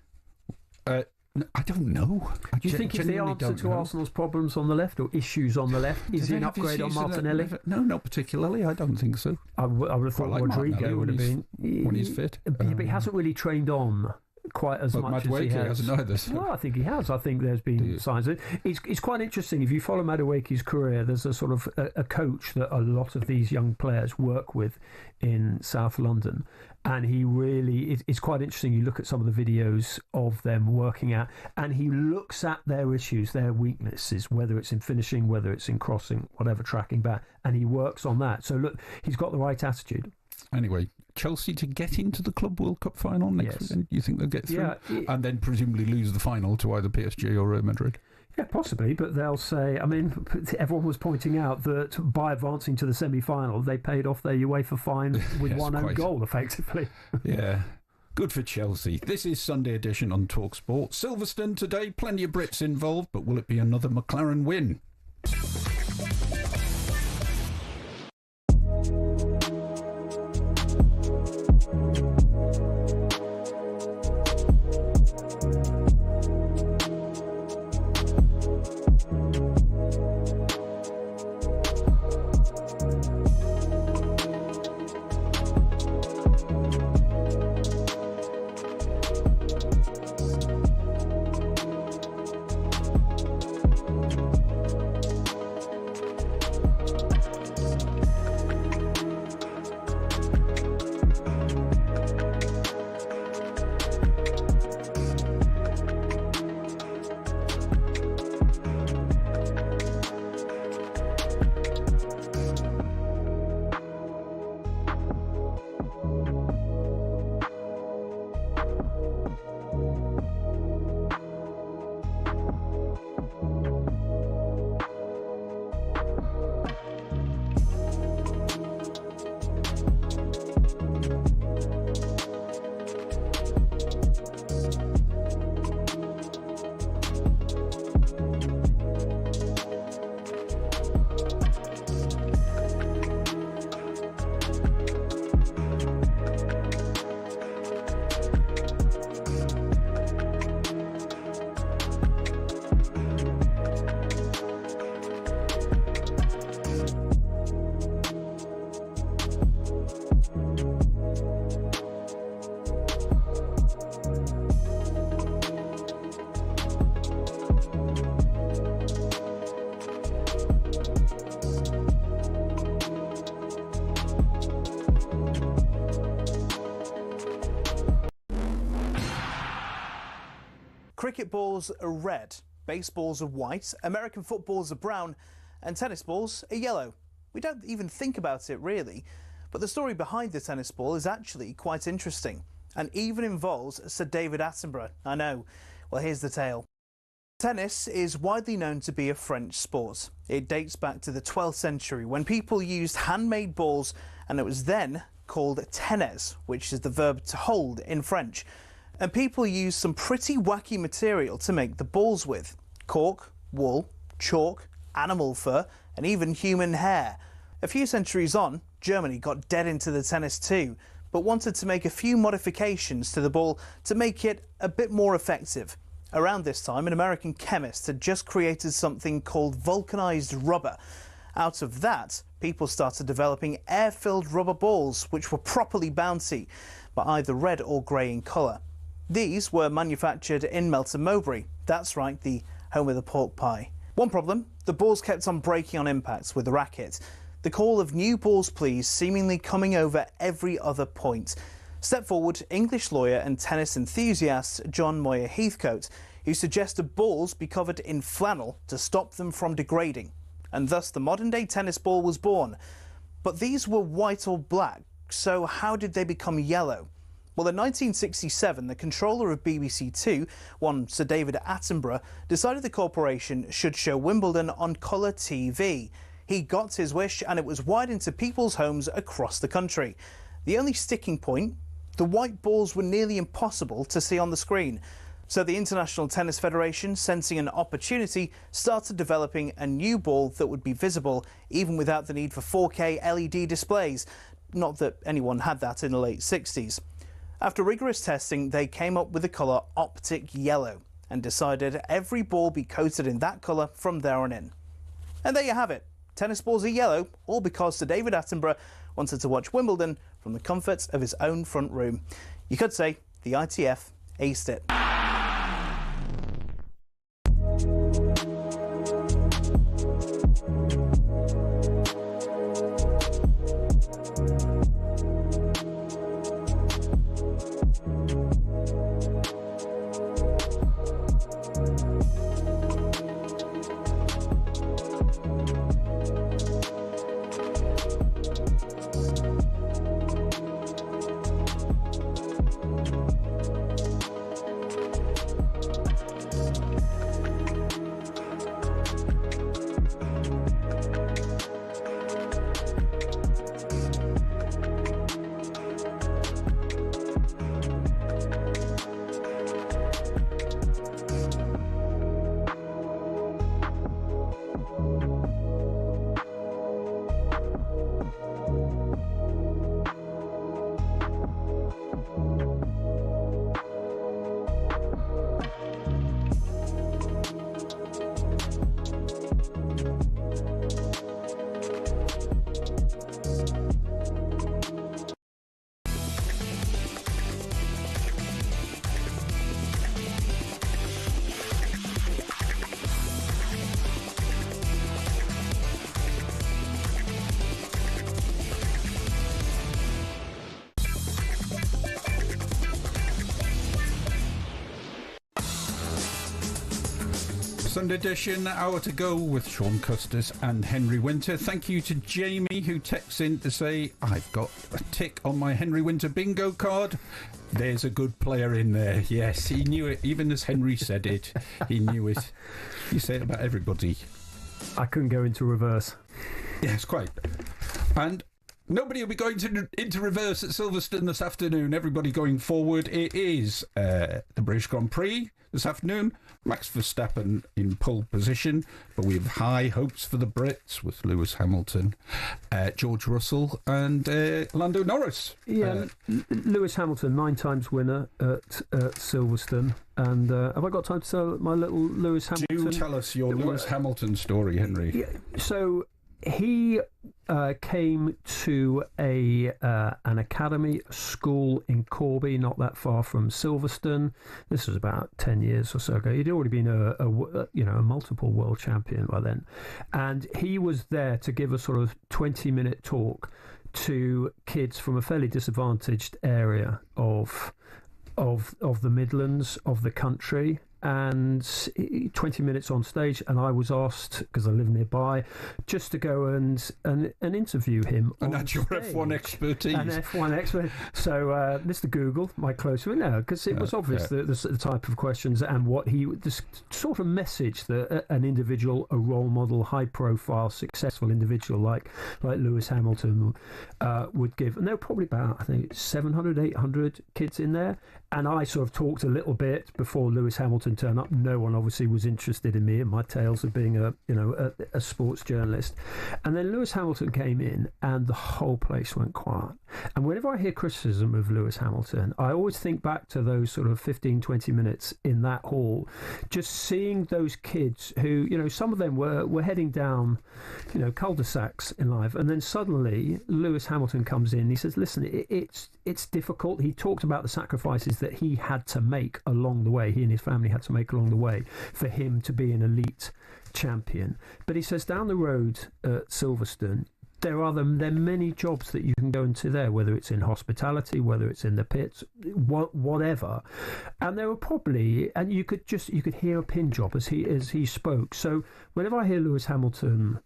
I don't know. Do you think it's the answer to Arsenal's problems on the left or issues on the left? Is he an upgrade on Martinelli? No, not particularly. I don't think so. I would have thought Rodrigo would have been when he's fit. But he hasn't really trained on quite as much as he has. Hasn't either. So. Well, I think he has. I think there's been signs of it. It's quite interesting. If you follow Madueke's career, there's a sort of a coach that a lot of these young players work with in South London. And he really, it's quite interesting. You look at some of the videos of them working out, and he looks at their issues, their weaknesses, whether it's in finishing, whether it's in crossing, whatever, tracking back, and he works on that. So look, he's got the right attitude. Anyway, Chelsea to get into the Club World Cup final next weekend. You think they'll get through? Yeah, and then presumably lose the final to either PSG or Real Madrid? Yeah, possibly, but they'll say, I mean, everyone was pointing out that by advancing to the semi-final, they paid off their UEFA fine with one own goal, effectively. Yeah. Good for Chelsea. This is Sunday edition on talkSPORT. Silverstone today, plenty of Brits involved, but will it be another McLaren win? Cricket balls are red, baseballs are white, American footballs are brown, and tennis balls are yellow. We don't even think about it really, but the story behind the tennis ball is actually quite interesting, and even involves Sir David Attenborough. I know. Well, here's the tale. Tennis is widely known to be a French sport. It dates back to the 12th century when people used handmade balls, and it was then called tennis, which is the verb to hold in French. And people used some pretty wacky material to make the balls with: cork, wool, chalk, animal fur, and even human hair. A few centuries on, Germany got dead into the tennis too, but wanted to make a few modifications to the ball to make it a bit more effective. Around this time, an American chemist had just created something called vulcanized rubber. Out of that, people started developing air-filled rubber balls, which were properly bouncy, but either red or grey in colour. These were manufactured in Melton Mowbray. That's right, the home of the pork pie. One problem, the balls kept on breaking on impacts with the racket. The call of "new balls please" seemingly coming over every other point. Step forward English lawyer and tennis enthusiast John Moyer Heathcote, who suggested balls be covered in flannel to stop them from degrading. And thus the modern-day tennis ball was born. But these were white or black, so how did they become yellow? Well, in 1967, the controller of BBC Two, one Sir David Attenborough, decided the corporation should show Wimbledon on colour TV. He got his wish, and it was wide into people's homes across the country. The only sticking point: the white balls were nearly impossible to see on the screen. So the International Tennis Federation, sensing an opportunity, started developing a new ball that would be visible even without the need for 4K LED displays. Not that anyone had that in the late 60s. After rigorous testing, they came up with the colour Optic Yellow and decided every ball be coated in that colour from there on in. And there you have it. Tennis balls are yellow, all because Sir David Attenborough wanted to watch Wimbledon from the comfort of his own front room. You could say the ITF aced it. Sunday edition, hour to go with Shaun Custis and Henry Winter. Thank you to Jamie, who texts in to say, I've got a tick on my Henry Winter bingo card. There's a good player in there. Yes, he knew it. Even as Henry said it, he knew it. You say it about everybody. I couldn't go into reverse. Yes, quite. And nobody will be going into reverse at Silverstone this afternoon. Everybody going forward. It is the British Grand Prix this afternoon. Max Verstappen in pole position, but we have high hopes for the Brits with Lewis Hamilton, George Russell and Lando Norris. Yeah, Lewis Hamilton, 9-times winner at Silverstone. And have I got time to tell my little Lewis Hamilton? Do tell us your Lewis Hamilton story, Henry. Yeah, so he came to an academy school in Corby, not that far from Silverstone. This was about 10 years or so ago. He'd already been a multiple world champion by then, and he was there to give a sort of 20-minute talk to kids from a fairly disadvantaged area of the Midlands of the country. And 20 minutes on stage, and I was asked, because I live nearby, just to go and interview him. And that's your F1 expertise. An F1 expert. So Mr. Google, my close friend now, because it was obvious the type of questions and what the sort of message that an individual, a role model, high-profile, successful individual like Lewis Hamilton would give. And there were probably about, I think, 700, 800 kids in there. And I sort of talked a little bit before Lewis Hamilton turned up. No one obviously was interested in me and my tales of being a sports journalist. And then Lewis Hamilton came in and the whole place went quiet. And whenever I hear criticism of Lewis Hamilton, I always think back to those sort of 15, 20 minutes in that hall, just seeing those kids who, some of them were heading down, cul-de-sacs in life. And then suddenly Lewis Hamilton comes in and he says, listen, it's difficult. He talked about the sacrifices that he had to make along the way, he and his family had to make along the way for him to be an elite champion. But he says down the road at Silverstone, there are many jobs that you can go into there, whether it's in hospitality, whether it's in the pits, whatever. And there were probably, and you could hear a pin drop as he spoke. So whenever I hear Lewis Hamilton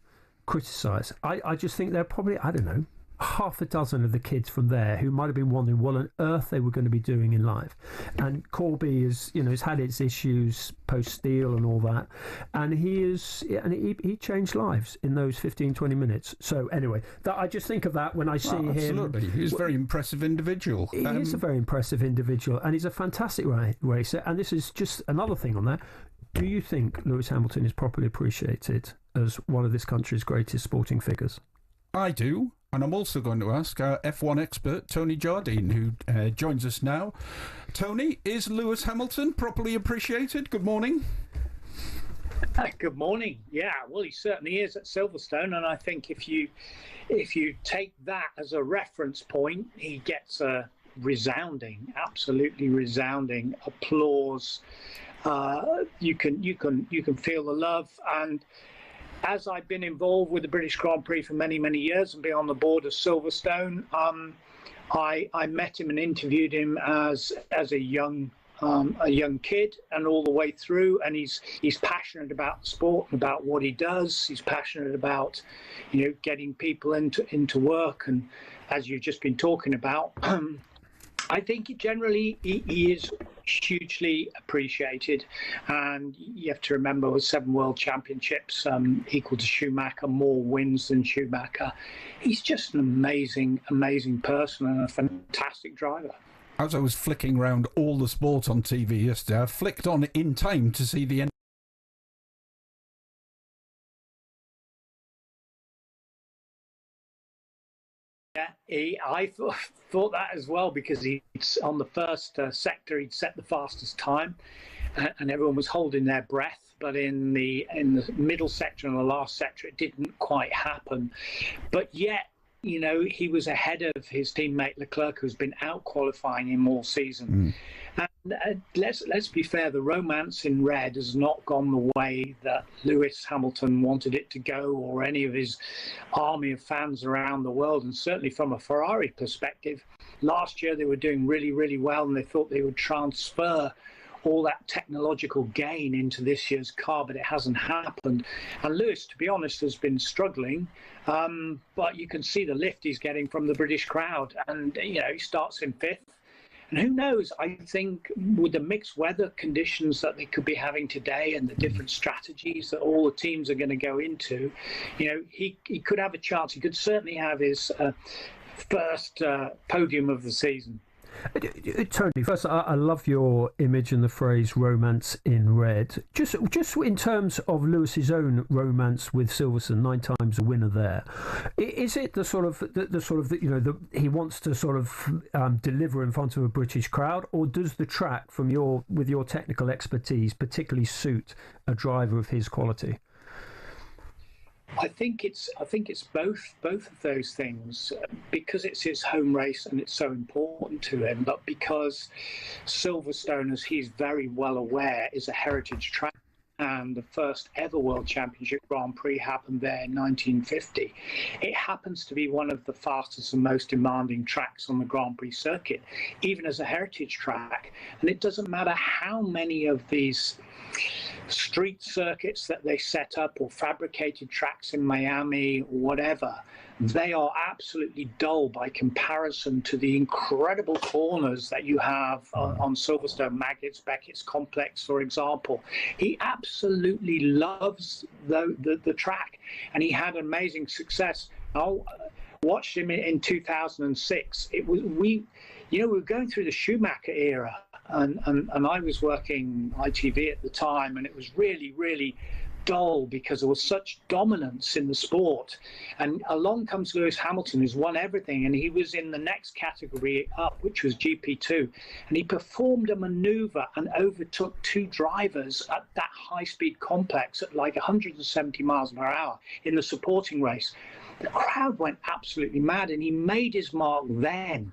criticised, I just think there are probably, I don't know, half a dozen of the kids from there who might have been wondering what on earth they were going to be doing in life. And Corby has had its issues post-Steel and all that, and he changed lives in those 15-20 minutes. So anyway, I just think of that when I see him. Absolutely, he's a very impressive individual. He is a very impressive individual, and he's a fantastic racer. And this is just another thing on that. Do you think Lewis Hamilton is properly appreciated as one of this country's greatest sporting figures? I do, and I'm also going to ask our F1 expert, Tony Jardine, who joins us now. Tony, is Lewis Hamilton properly appreciated? Good morning. Good morning. Yeah, well, he certainly is at Silverstone, and I think if you take that as a reference point, he gets a absolutely resounding applause. You can feel the love. And as I've been involved with the British Grand Prix for many, many years and been on the board of Silverstone, I met him and interviewed him as a young kid and all the way through, and he's passionate about sport and about what he does. He's passionate about getting people into work, and as you've just been talking about, I think generally he is hugely appreciated, and you have to remember with 7 world championships equal to Schumacher, more wins than Schumacher. He's just an amazing person and a fantastic driver. As I was flicking around all the sport on TV yesterday, I flicked on in time to see the end. Yeah, I thought that as well, because he's on the first sector, he'd set the fastest time, and everyone was holding their breath. But in the middle sector and the last sector, it didn't quite happen. But yet, he was ahead of his teammate Leclerc, who's been out qualifying him all season. And let's be fair, the romance in red has not gone the way that Lewis Hamilton wanted it to go, or any of his army of fans around the world. And certainly from a Ferrari perspective, last year they were doing really, really well, and they thought they would transfer all that technological gain into this year's car, but it hasn't happened. And Lewis, to be honest, has been struggling, but you can see the lift he's getting from the British crowd, and he starts in 5th. And who knows, I think with the mixed weather conditions that they could be having today and the different strategies that all the teams are going to go into, he could have a chance. He could certainly have his first podium of the season. Tony, first, I love your image and the phrase "romance in red." Just in terms of Lewis's own romance with Silverstone, 9 times a winner there, is it the sort of he wants to sort of deliver in front of a British crowd, or does the track, with your technical expertise, particularly suit a driver of his quality? I think it's both of those things, because it's his home race and it's so important to him, but because Silverstone, as he's very well aware, is a heritage track, and the first ever World Championship Grand Prix happened there in 1950. It happens to be one of the fastest and most demanding tracks on the Grand Prix circuit, even as a heritage track. And it doesn't matter how many of these street circuits that they set up or fabricated tracks in Miami or whatever, they are absolutely dull by comparison to the incredible corners that you have on Silverstone, Maggots, Beckett's Complex, for example. He absolutely loves the track, and he had amazing success. I watched him in 2006. We were going through the Schumacher era, and I was working ITV at the time, and it was really, really dull because there was such dominance in the sport. And along comes Lewis Hamilton, who's won everything, and he was in the next category up, which was GP2, and he performed a maneuver and overtook 2 drivers at that high-speed complex at like 170 miles per hour in the supporting race. The crowd went absolutely mad, and he made his mark then.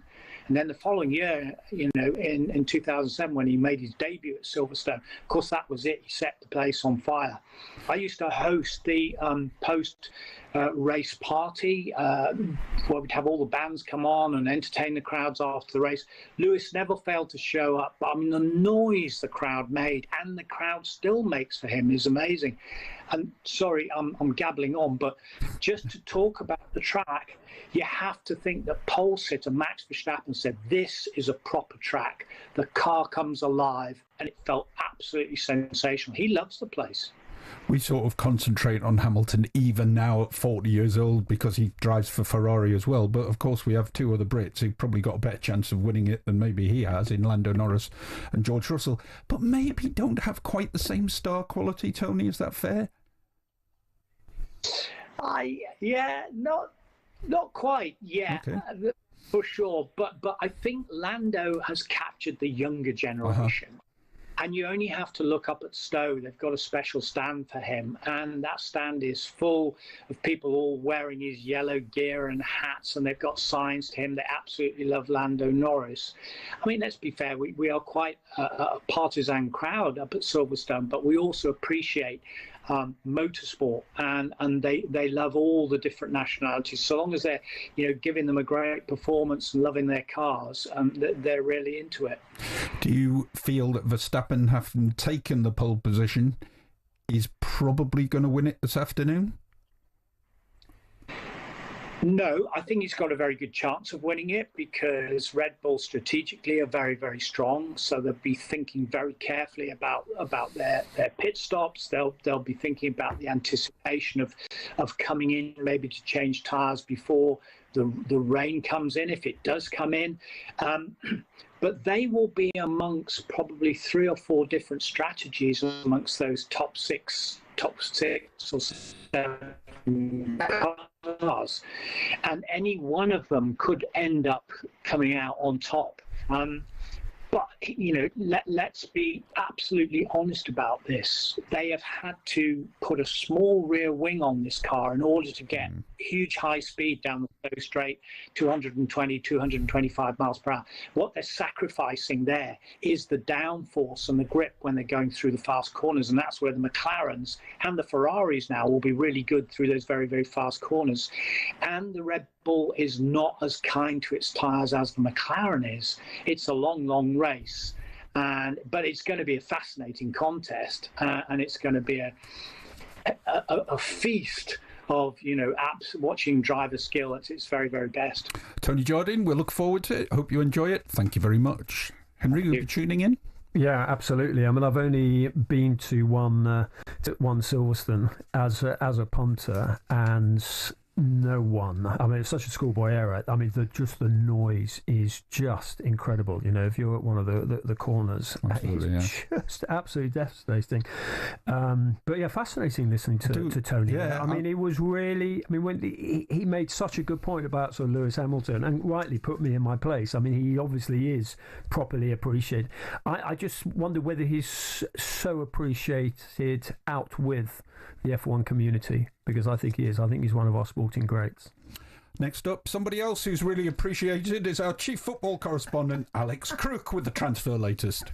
And then the following year, in 2007, when he made his debut at Silverstone, of course, that was it. He set the place on fire. I used to host the post-race party where we'd have all the bands come on and entertain the crowds after the race. Lewis never failed to show up. But, the noise the crowd made, and the crowd still makes for him, is amazing. And sorry, I'm gabbling on, but just to talk about the track, you have to think that pole sitter Max Verstappen said, this is a proper track. The car comes alive, and it felt absolutely sensational. He loves the place. We sort of concentrate on Hamilton even now at 40 years old because he drives for Ferrari as well. But of course, we have two other Brits who've probably got a better chance of winning it than maybe he has in Lando Norris and George Russell. But maybe don't have quite the same star quality, Tony. Is that fair? Not quite. Yeah, okay. For sure. But I think Lando has captured the younger generation. And you only have to look up at Stowe. They've got a special stand for him. And that stand is full of people all wearing his yellow gear and hats. And they've got signs to him. They absolutely love Lando Norris. I mean, let's be fair. We are quite a partisan crowd up at Silverstone. But we also appreciate motorsport, and they love all the different nationalities. So long as they're giving them a great performance and loving their cars, they're really into it. Do you feel that Verstappen, having taken the pole position, is probably going to win it this afternoon? No, I think he's got a very good chance of winning it because Red Bull strategically are very, very strong. So they'll be thinking very carefully about their pit stops. They'll be thinking about the anticipation of coming in, maybe to change tyres before the rain comes in, if it does come in. But they will be amongst probably 3 or 4 different strategies amongst those top six or 7 cars, and any one of them could end up coming out on top. But let's be absolutely honest about this. They have had to put a small rear wing on this car in order to get huge high speed down the Stowe Straight, 220, 225 miles per hour. What they're sacrificing there is the downforce and the grip when they're going through the fast corners, and that's where the McLarens and the Ferraris now will be really good through those very, very fast corners. And the Red Bull is not as kind to its tyres as the McLaren is. It's a long, long race, but it's going to be a fascinating contest, and it's going to be a feast of watching driver skill at its very, very best. Tony Jordan, we'll look forward to it. Hope you enjoy it. Thank you very much. Henry, you'll be tuning in? Yeah, absolutely. I mean, I've only been to one Silverstone as a punter, and no one. I mean, it's such a schoolboy error. I mean, the noise is just incredible. If you're at one of the corners, it's just absolutely devastating. But yeah, fascinating listening to Tony. Yeah, I mean, it was really. I mean, when he made such a good point about sort of Lewis Hamilton, and rightly put me in my place. I mean, he obviously is properly appreciated. I just wonder whether he's so appreciated out with the F1 community, because I think he is. I think he's one of our sporting greats. Next up, somebody else who's really appreciated is our chief football correspondent, Alex Crook, with the transfer latest.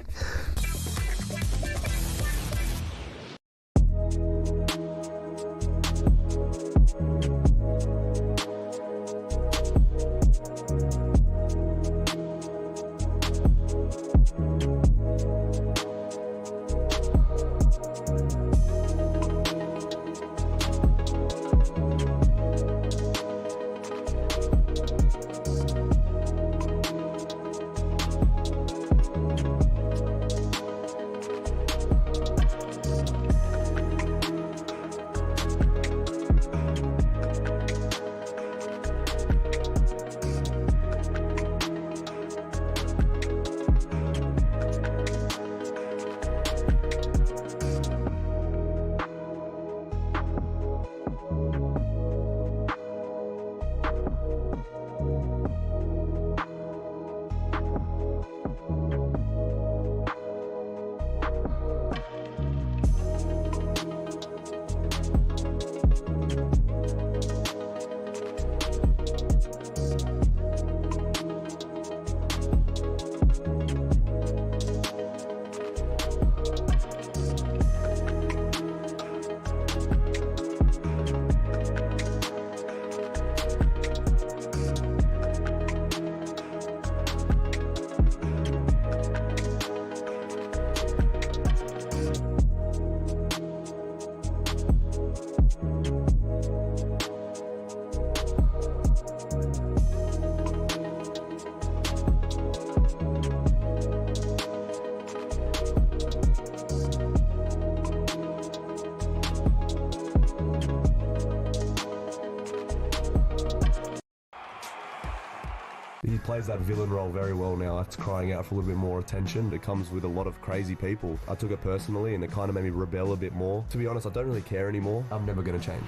He plays that villain role very well now. That's crying out for a little bit more attention. It comes with a lot of crazy people. I took it personally and it kind of made me rebel a bit more. To be honest, I don't really care anymore. I'm never going to change.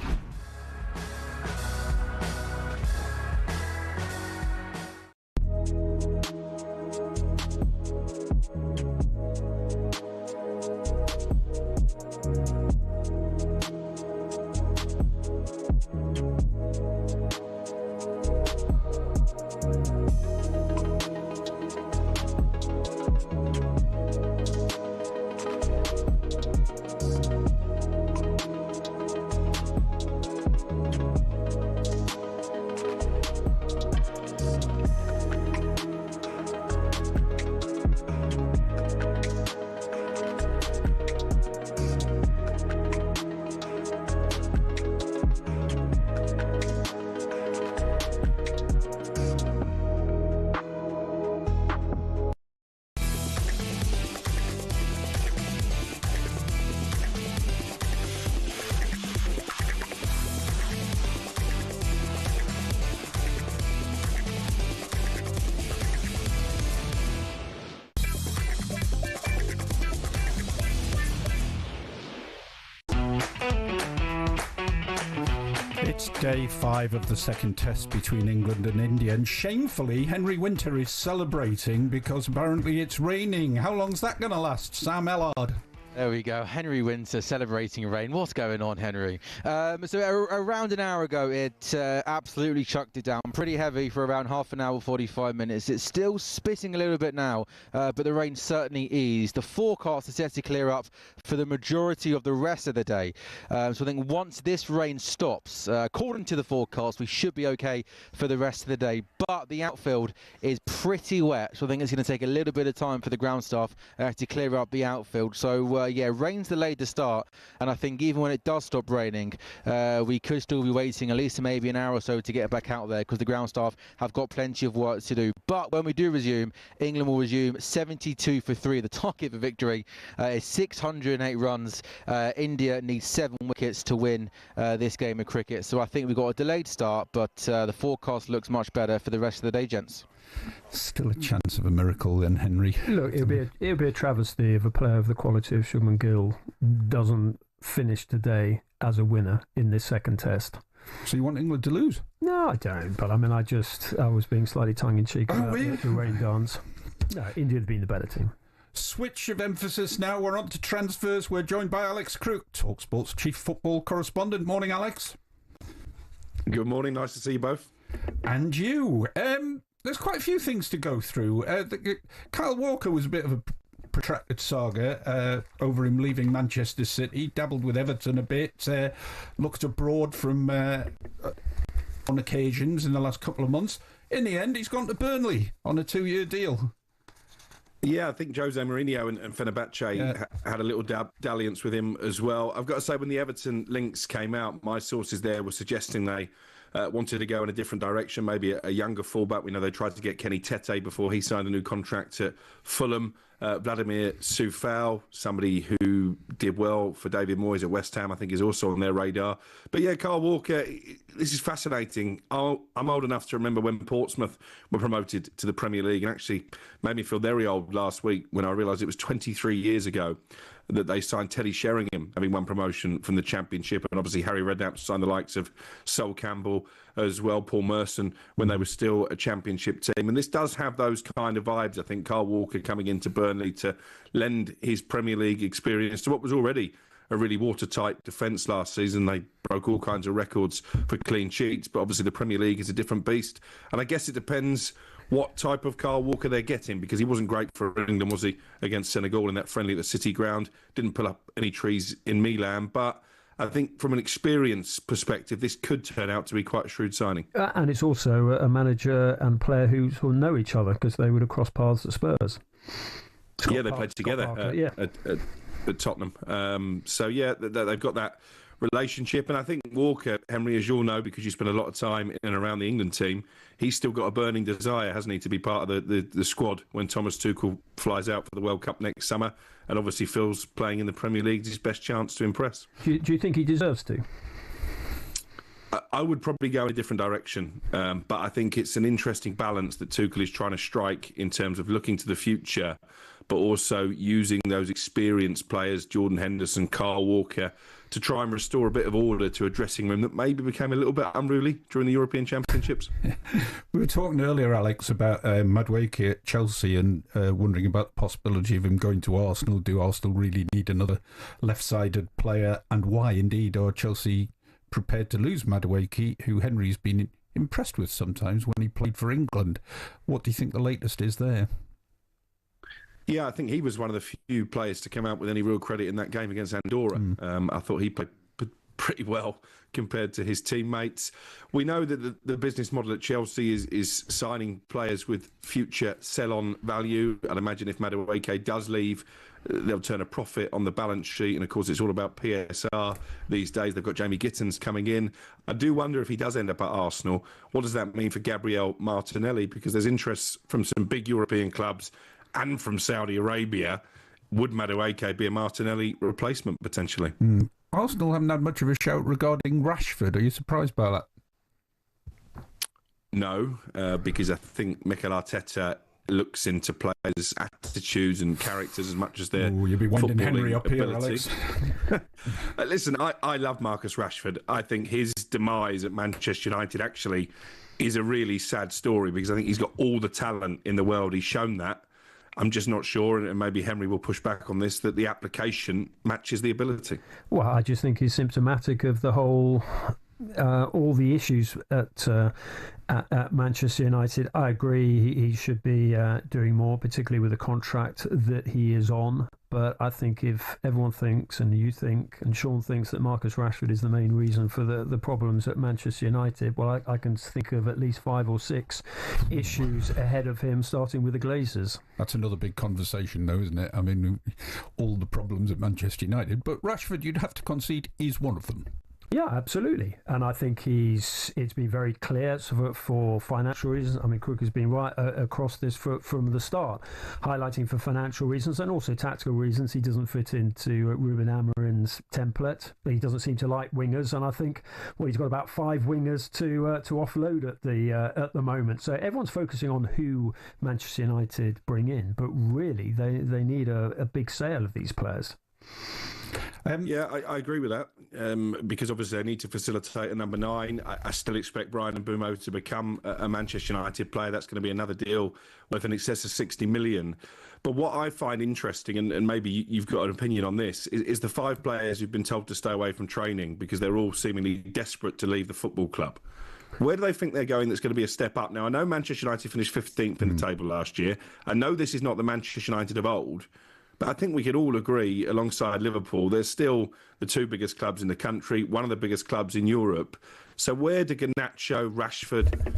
It's day 5 of the second test between England and India, and shamefully, Henry Winter is celebrating because apparently it's raining. How long's that going to last? Sam Ellard. There we go. Henry Winter celebrating rain. What's going on, Henry? So around an hour ago, it absolutely chucked it down. Pretty heavy for around half an hour, 45 minutes. It's still spitting a little bit now, but the rain certainly eased. The forecast is set to clear up for the majority of the rest of the day. So I think once this rain stops, according to the forecast, we should be okay for the rest of the day. But the outfield is pretty wet, so I think it's going to take a little bit of time for the ground staff to clear up the outfield. So yeah, rain's delayed the start, and I think even when it does stop raining, we could still be waiting at least maybe an hour or so to get back out there, because the ground staff have got plenty of work to do. But when we do resume, England will resume 72 for 3. The target for victory is 608 runs. India needs 7 wickets to win this game of cricket. So I think we've got a delayed start, but the forecast looks much better for the rest of the day, gents. Still a chance of a miracle then, Henry. Look, it'll be a travesty if a player of the quality of Shubman Gill doesn't finish today as a winner in this second test. So you want England to lose? No, I don't. But I mean, I was being slightly tongue-in-cheek about the rain dance. No, India had been the better team. Switch of emphasis now. We're on to transfers. We're joined by Alex Crook, talkSPORT's chief football correspondent. Morning, Alex. Good morning. Nice to see you both. And you. There's quite a few things to go through. Kyle Walker was a bit of a protracted saga over him leaving Manchester City. Dabbled with Everton a bit. Looked abroad from on occasions in the last couple of months. In the end, he's gone to Burnley on a 2-year deal. Yeah, I think Jose Mourinho and Fenerbahce had a little dalliance with him as well. I've got to say, when the Everton links came out, my sources there were suggesting they wanted to go in a different direction, maybe a younger fullback. We know they tried to get Kenny Tete before he signed a new contract at Fulham. Vladimir Soufal, somebody who did well for David Moyes at West Ham, I think is also on their radar. But yeah, Kyle Walker, this is fascinating. I'm old enough to remember when Portsmouth were promoted to the Premier League, and actually made me feel very old last week when I realised it was 23 years ago that they signed Teddy Sheringham, having won promotion from the Championship, and obviously Harry Redknapp signed the likes of Sol Campbell as well, Paul Merson, when they were still a Championship team. And this does have those kind of vibes. I think Kyle Walker coming into Burnley to lend his Premier League experience to what was already a really watertight defence last season. They broke all kinds of records for clean sheets, but obviously the Premier League is a different beast. And I guess it depends what type of Kyle Walker they're getting, because he wasn't great for England, was he, against Senegal in that friendly at the City ground. Didn't pull up any trees in Milan, but I think from an experience perspective, this could turn out to be quite a shrewd signing. And it's also a manager and player who sort of know each other, because they would have crossed paths at Spurs. They played together at Tottenham. So yeah, they've got that relationship. And I think Walker, Henry, as you'll know, because you spent a lot of time in and around the England team, he's still got a burning desire, hasn't he, to be part of the squad when Thomas Tuchel flies out for the World Cup next summer. And obviously feels playing in the Premier League is his best chance to impress. Do you think he deserves to? I would probably go in a different direction, but I think it's an interesting balance that Tuchel is trying to strike in terms of looking to the future, but also using those experienced players, Jordan Henderson, Kyle Walker, to try and restore a bit of order to a dressing room that maybe became a little bit unruly during the European Championships. We were talking earlier, Alex, about Madueke at Chelsea and wondering about the possibility of him going to Arsenal. Do Arsenal really need another left-sided player, and why indeed are Chelsea prepared to lose Madueke, who Henry's been impressed with sometimes when he played for England? What do you think the latest is there? Yeah, I think he was one of the few players to come out with any real credit in that game against Andorra. I thought he played pretty well compared to his teammates. We know that the business model at Chelsea is signing players with future sell-on value. I'd imagine if Madueke does leave, they'll turn a profit on the balance sheet. And, of course, it's all about PSR these days. They've got Jamie Gittins coming in. I do wonder if he does end up at Arsenal, what does that mean for Gabriel Martinelli? Because there's interest from some big European clubs and from Saudi Arabia. Would Madueke be a Martinelli replacement, potentially? Arsenal haven't had much of a shout regarding Rashford. Are you surprised by that? No, because I think Mikel Arteta looks into players' attitudes and characters as much as their you'll be winding Henry up ability. here, Alex. Listen, I love Marcus Rashford. I think his demise at Manchester United actually is a really sad story, because I think he's got all the talent in the world. He's shown that. I'm just not sure, and maybe Henry will push back on this, that the application matches the ability. Well, I just think he's symptomatic of the whole, all the issues at Manchester United. I agree he should be doing more, particularly with the contract that he is on. But I think if everyone thinks, and you think, and Shaun thinks, that Marcus Rashford is the main reason for the problems at Manchester United, well, I can think of at least 5 or 6 issues ahead of him, starting with the Glazers. That's another big conversation, though, isn't it? I mean, all the problems at Manchester United, but Rashford, you'd have to concede, is one of them. Yeah, absolutely. And I think it's been very clear for financial reasons. I mean, Crook has been right across this from the start, highlighting for financial reasons and also tactical reasons. He doesn't fit into Ruben Amorim's template. He doesn't seem to like wingers. And I think, well, he's got about 5 wingers to offload at the moment. So everyone's focusing on who Manchester United bring in. But really, they need a big sale of these players. Yeah, I agree with that, because obviously they need to facilitate a number 9. I still expect Brian Mbeumo to become a Manchester United player. That's going to be another deal worth in excess of 60 million. But what I find interesting, and maybe you've got an opinion on this, is the 5 players who've been told to stay away from training because they're all seemingly desperate to leave the football club. Where do they think they're going that's going to be a step up? Now, I know Manchester United finished 15th in the table last year. I know this is not the Manchester United of old. But I think we could all agree, alongside Liverpool, they're still the 2 biggest clubs in the country, one of the biggest clubs in Europe. So where do Garnacho, Rashford,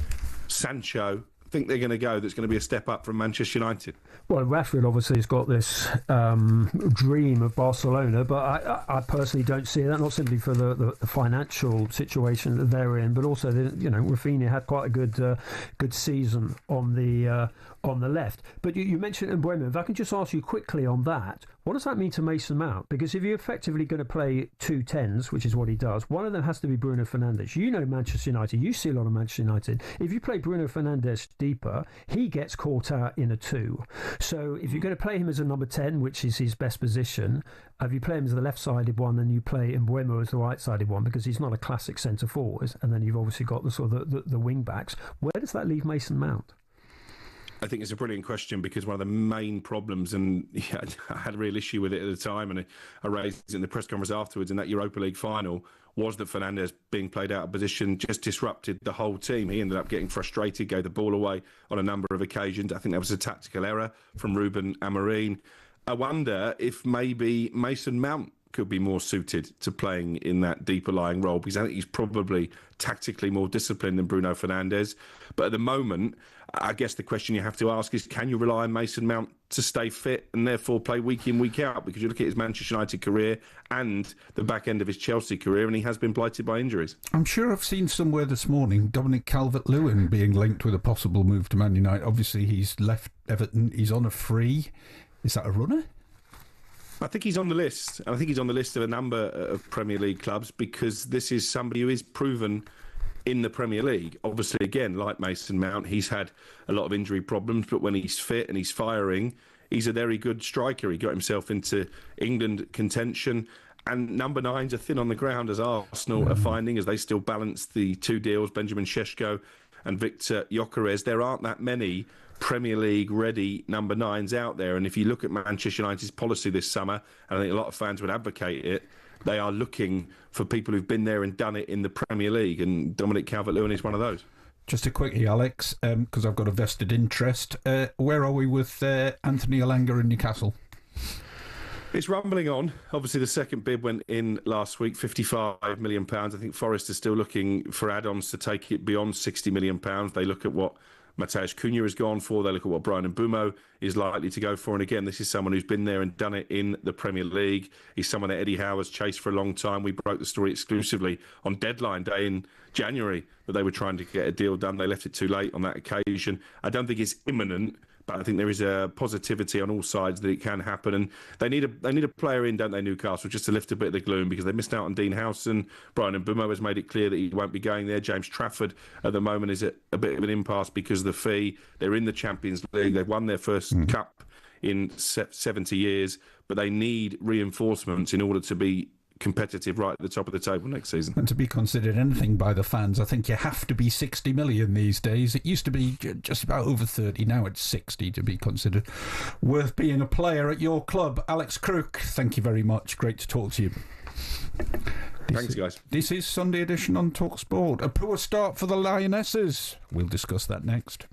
Sancho think they're going to go that's going to be a step up from Manchester United? Well, Rashford obviously has got this dream of Barcelona, but I personally don't see that, not simply for the financial situation that they're in, but also, Rafinha had quite a good season on the left. But you mentioned Mbeumo. If I can just ask you quickly on that, what does that mean to Mason Mount? Because if you're effectively going to play 2 10s, which is what he does, one of them has to be Bruno Fernandes. You know Manchester United. You see a lot of Manchester United. If you play Bruno Fernandes deeper, he gets caught out in a 2. So if you're going to play him as a number 10, which is his best position, if you play him as the left-sided one, then you play Mbeumo as the right-sided one, because he's not a classic centre-forward. And then you've obviously got the sort of the wing-backs. Where does that leave Mason Mount? I think it's a brilliant question, because one of the main problems, and I had a real issue with it at the time, and I raised it in the press conference afterwards, in that Europa League final, was that Fernandes being played out of position just disrupted the whole team. He ended up getting frustrated, gave the ball away on a number of occasions. I think that was a tactical error from Ruben Amorim. I wonder if maybe Mason Mount could be more suited to playing in that deeper lying role, because I think he's probably tactically more disciplined than Bruno Fernandes. But at the moment, I guess the question you have to ask is, can you rely on Mason Mount to stay fit and therefore play week in, week out? Because you look at his Manchester United career and the back end of his Chelsea career, and he has been blighted by injuries. I'm sure I've seen somewhere this morning Dominic Calvert-Lewin being linked with a possible move to Man United. Obviously, he's left Everton. He's on a free. Is that a runner? I think he's on the list. I think he's on the list of a number of Premier League clubs because this is somebody who is proven in the Premier League. Obviously, again, like Mason Mount, he's had a lot of injury problems, but when he's fit and he's firing, he's a very good striker. He got himself into England contention. And number 9s are thin on the ground, as Arsenal are finding, as they still balance the two deals, Benjamin Šeško and Victor Gyökeres. There aren't that many Premier League ready number 9s out there. And if you look at Manchester United's policy this summer, and I think a lot of fans would advocate it, they are looking for people who've been there and done it in the Premier League. And Dominic Calvert-Lewin is one of those. Just a quickie, Alex, because I've got a vested interest. Where are we with Anthony Elanga in Newcastle? It's rumbling on. Obviously, the second bid went in last week, £55 million. I think Forest is still looking for add-ons to take it beyond £60 million. They look at what Mateusz Cunha has gone for. They look at what Brian Mbeumo is likely to go for. And again, this is someone who's been there and done it in the Premier League. He's someone that Eddie Howe has chased for a long time. We broke the story exclusively on deadline day in January that they were trying to get a deal done. They left it too late on that occasion. I don't think it's imminent, but I think there is a positivity on all sides that it can happen. And they need a player in, don't they, Newcastle, just to lift a bit of the gloom, because they missed out on Dean Howson. Brian Mbeumo has made it clear that he won't be going there. James Trafford at the moment is at a bit of an impasse because of the fee. They're in the Champions League. They've won their first cup in 70 years, but they need reinforcements in order to be competitive right at the top of the table next season. And to be considered anything by the fans, I think you have to be 60 million these days. It used to be just about over 30, now it's 60 to be considered worth being a player at your club. Alex Crook, thank you very much. Great to talk to you. Thanks, guys. This is Sunday Edition on talkSPORT. A poor start for the Lionesses. We'll discuss that next.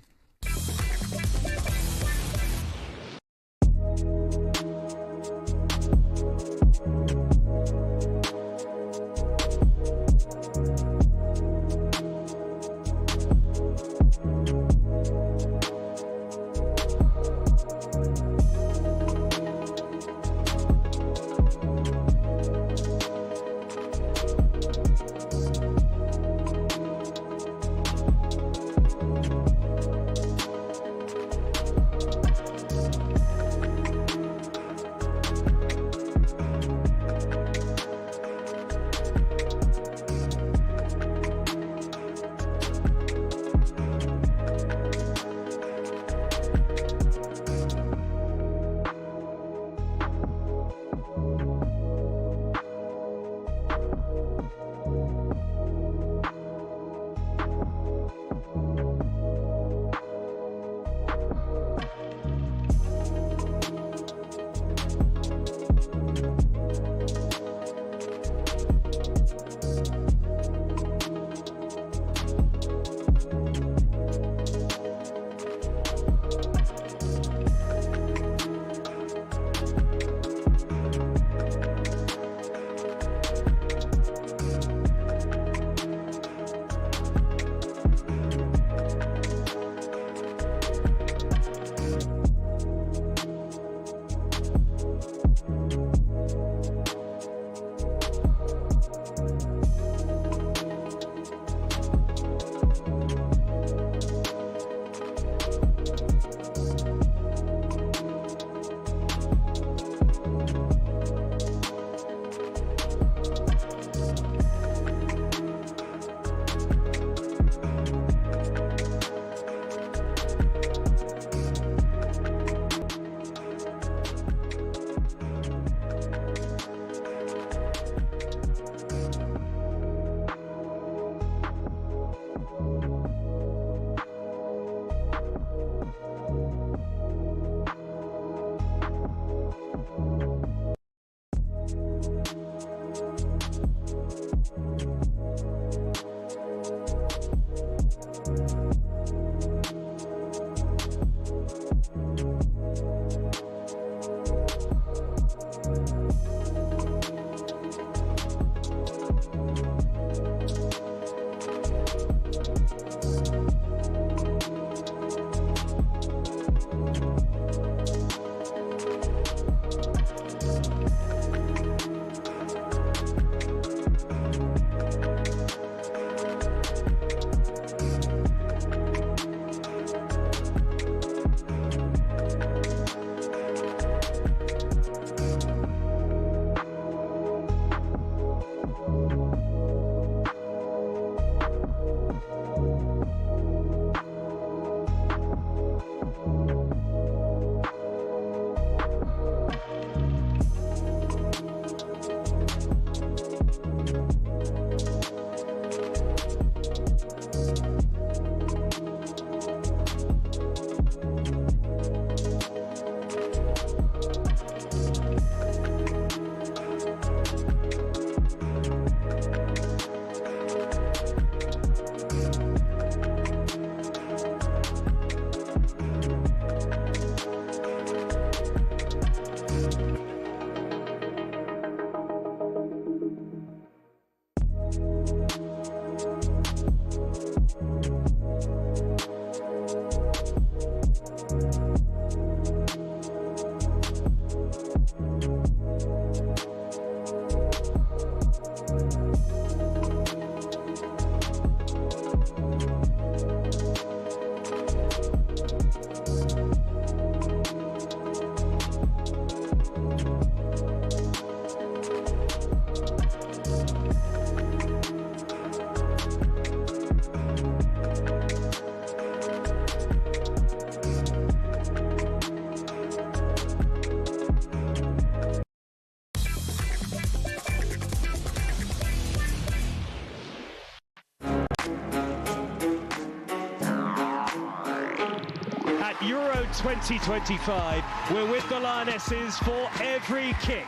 Euro 2025, we're with the Lionesses for every kick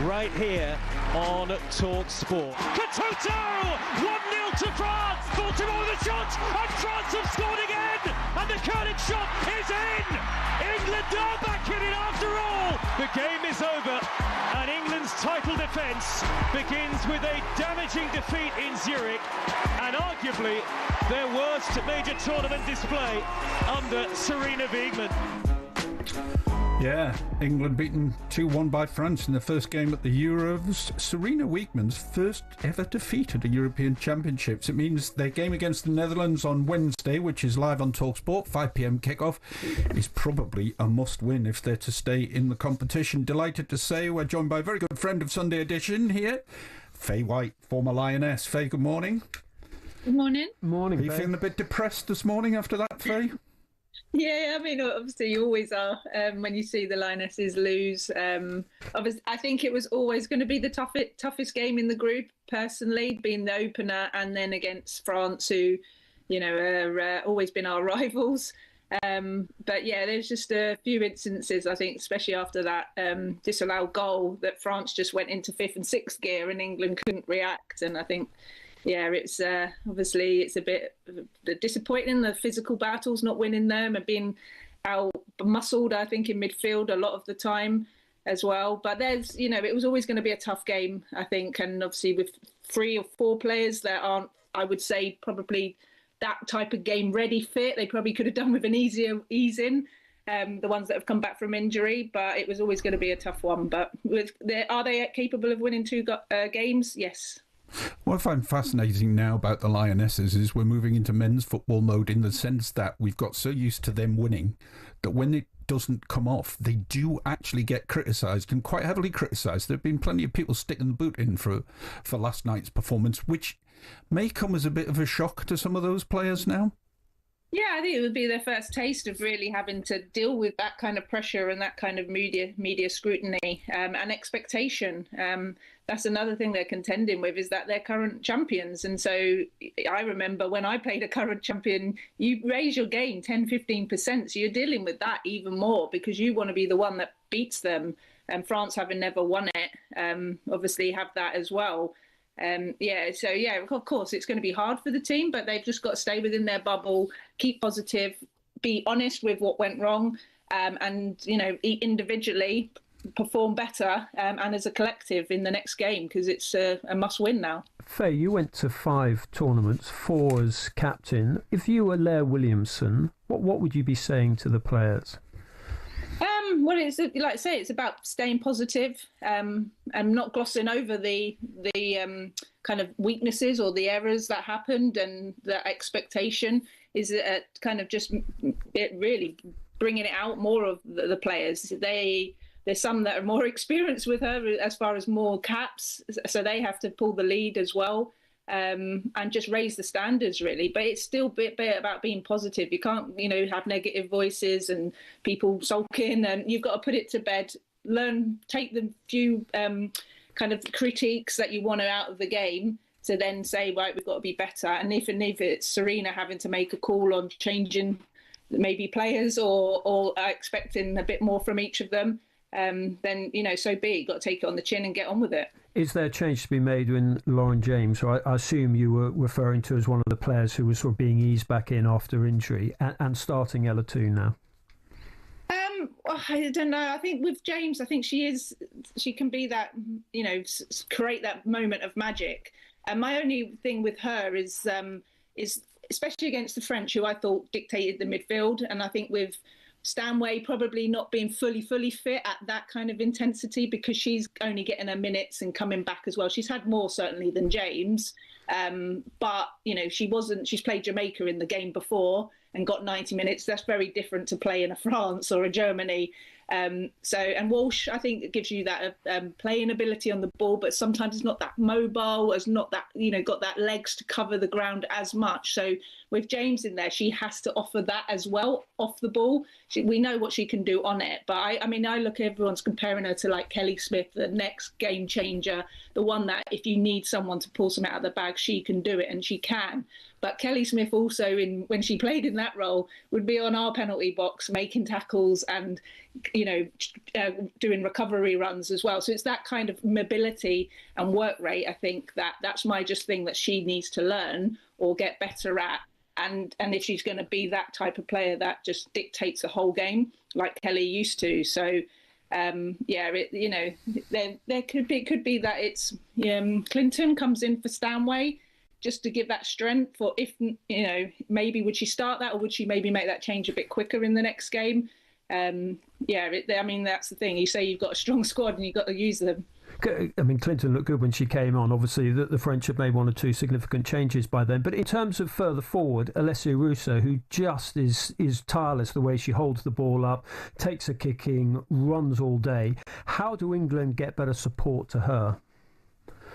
right here on talkSPORT. Katoto! 1-0 to France! Baltimore with a shot, and France have scored again! And the curling shot is in! England are back in it after all! The game is over, and England's title defence begins with a damaging defeat in Zurich, and arguably their worst major tournament display under Serena Wiegmann. Yeah, England beaten 2-1 by France in the first game at the Euros. Serena Wiegmann's first ever defeat at a European Championships. It means their game against the Netherlands on Wednesday, which is live on talkSPORT, 5 p.m. kickoff, is probably a must-win if they're to stay in the competition. Delighted to say we're joined by a very good friend of Sunday Edition here, Faye White, former Lioness. Faye, good morning. Good morning. Morning, Are you feeling a bit depressed this morning after that, Faye? Yeah, I mean, obviously you always are when you see the Lionesses lose. Obviously, I think it was always going to be the toughest game in the group, personally, being the opener and then against France, who, you know, are always been our rivals. But yeah, there's just a few instances, I think, especially after that disallowed goal, that France just went into fifth and sixth gear and England couldn't react. And I think, yeah, it's obviously it's a bit disappointing, the physical battles, not winning them and being out-muscled, I think, in midfield a lot of the time as well. But there's, you know, it was always going to be a tough game, I think. And obviously with 3 or 4 players that aren't, I would say, probably that type of game ready fit, they probably could have done with an easier ease-in. The ones that have come back from injury, but it was always going to be a tough one. But are they capable of winning 2 games? Yes. What I find fascinating now about the Lionesses is we're moving into men's football mode, in the sense that we've got so used to them winning that when it doesn't come off, they do actually get criticised, and quite heavily criticised. There have been plenty of people sticking the boot in for last night's performance, which may come as a bit of a shock to some of those players now. Yeah, I think it would be their first taste of really having to deal with that kind of pressure and that kind of media scrutiny and expectation. That's another thing they're contending with, is that they're current champions. And so I remember when I played a current champion, you raise your game 10, 15%. So you're dealing with that even more because you want to be the one that beats them. And France, having never won it, obviously have that as well. Of course, it's going to be hard for the team, but they've just got to stay within their bubble, keep positive, be honest with what went wrong, and, you know, individually perform better and as a collective in the next game, because it's a must-win now. Faye, you went to 5 tournaments, 4 as captain. If you were Lair Williamson, what would you be saying to the players? Well, it's like I say, it's about staying positive and not glossing over the kind of weaknesses or the errors that happened, and the expectation is kind of just really bringing it out more of the players. There's some that are more experienced with her as far as more caps, so they have to pull the lead as well. And just raise the standards, really. But it's still a bit about being positive. You can't, you know, have negative voices and people sulking, and you've got to put it to bed. Take the few kind of critiques that you want out of the game to then say, right, we've got to be better. And if it's Serena having to make a call on changing maybe players or expecting a bit more from each of them, then, you know, so be it. You've got to take it on the chin and get on with it. Is there a change to be made in Lauren James, who I assume you were referring to as one of the players who was sort of being eased back in after injury, and starting Ella Toone now? I don't know. I think with James, I think she can be that, you know, create that moment of magic. And my only thing with her is especially against the French, who I thought dictated the midfield. And I think with Stanway probably not being fully fit at that kind of intensity, because she's only getting her minutes and coming back as well. She's had more certainly than James, but she's played Jamaica in the game before and got 90 minutes. That's very different to playing a France or a Germany. And Walsh, I think, it gives you that playing ability on the ball, but sometimes it's not that mobile, has not that, got that legs to cover the ground as much. So with James in there, she has to offer that as well off the ball. We know what she can do on it, but I look, everyone's comparing her to like Kelly Smith, the next game changer, the one that if you need someone to pull something out of the bag, she can do it, and she can. But Kelly Smith also, when she played in that role, would be on our penalty box making tackles and, doing recovery runs as well. So it's that kind of mobility and work rate, I think, that's my just thing that she needs to learn or get better at. And if she's going to be that type of player that just dictates the whole game like Kelly used to. So, there could be that it's Clinton comes in for Stanway, just to give that strength, or if, maybe would she start that, or would she maybe make that change a bit quicker in the next game? That's the thing. You say you've got a strong squad and you've got to use them. Clinton looked good when she came on. Obviously, the French have made one or two significant changes by then. But in terms of further forward, Alessia Russo, who just is tireless the way she holds the ball up, takes a kicking, runs all day. How do England get better support to her?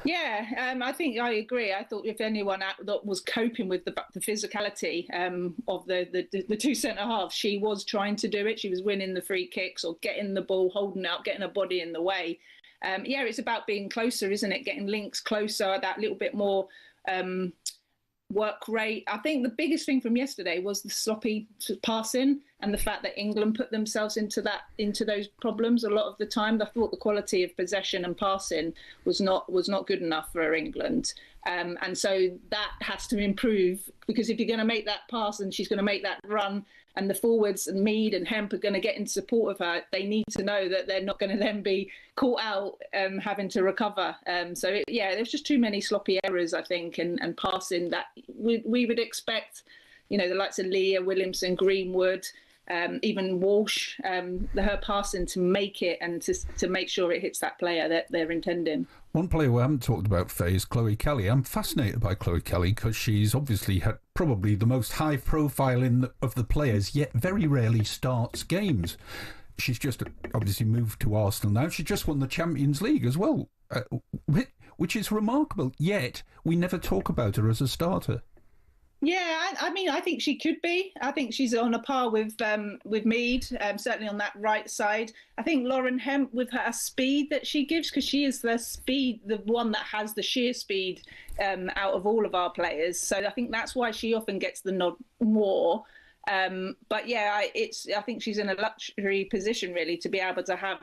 Yeah, I think I agree. I thought if anyone that was coping with the physicality of the two centre halves, she was trying to do it. She was winning the free kicks or getting the ball, holding out, getting her body in the way. It's about being closer, isn't it? Getting links closer, that little bit more work rate. I think the biggest thing from yesterday was the sloppy passing and the fact that England put themselves into those problems a lot of the time. I thought the quality of possession and passing was not good enough for England. And so that has to improve, because if you're going to make that pass and she's going to make that run, and the forwards and Mead and Hemp are going to get in support of her, they need to know that they're not going to then be caught out having to recover. There's just too many sloppy errors, I think, and passing that we would expect, the likes of Leah, Williamson, Greenwood, even Walsh, her passing to make it and to make sure it hits that player that they're intending. One player we haven't talked about, Faye, is Chloe Kelly. I'm fascinated by Chloe Kelly because she's obviously had probably the most high profile of the players, yet very rarely starts games. She's just obviously moved to Arsenal now. She just won the Champions League as well, which is remarkable, yet we never talk about her as a starter. Yeah, I think she could be. I think she's on a par with Mead, certainly on that right side. I think Lauren Hemp, with her speed that she gives, because she is the one that has the sheer speed out of all of our players. So I think that's why she often gets the nod more. I think she's in a luxury position really to be able to have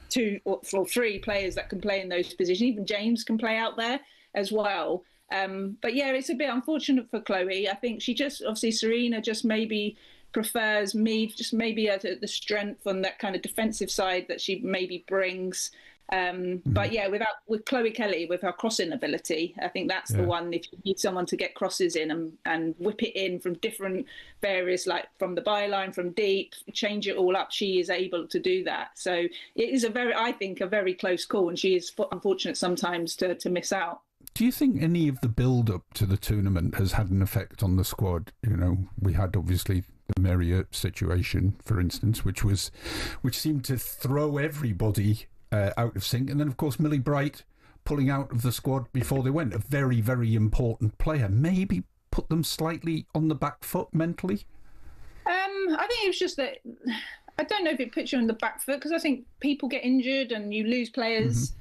two or three players that can play in those positions. Even James can play out there as well. It's a bit unfortunate for Chloe. I think she obviously Serena just maybe prefers Mead, just maybe the strength on that kind of defensive side that she maybe brings. With Chloe Kelly, with her crossing ability, I think that's the one. If you need someone to get crosses in and whip it in from different various, like from the byline, from deep, change it all up, she is able to do that. So it is a very close call, and she is unfortunate sometimes to miss out. Do you think any of the build-up to the tournament has had an effect on the squad? We had obviously the Merrier situation, for instance, which seemed to throw everybody out of sync. And then, of course, Millie Bright pulling out of the squad before they went, a very, very important player. Maybe put them slightly on the back foot mentally? I think it was just that, I don't know if it puts you on the back foot, because I think people get injured and you lose players.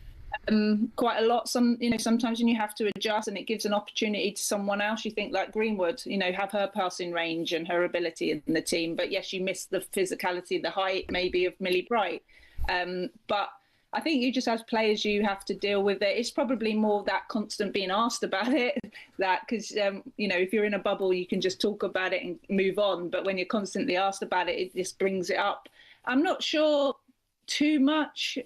Quite a lot. Sometimes when you have to adjust, and it gives an opportunity to someone else. You think like Greenwood, have her passing range and her ability in the team, but yes, you miss the physicality, the height maybe of Millie Bright. But I think you just, as players, you have to deal with it. It's probably more that constant being asked about it, because if you're in a bubble, you can just talk about it and move on. But when you're constantly asked about it, it just brings it up. I'm not sure too much.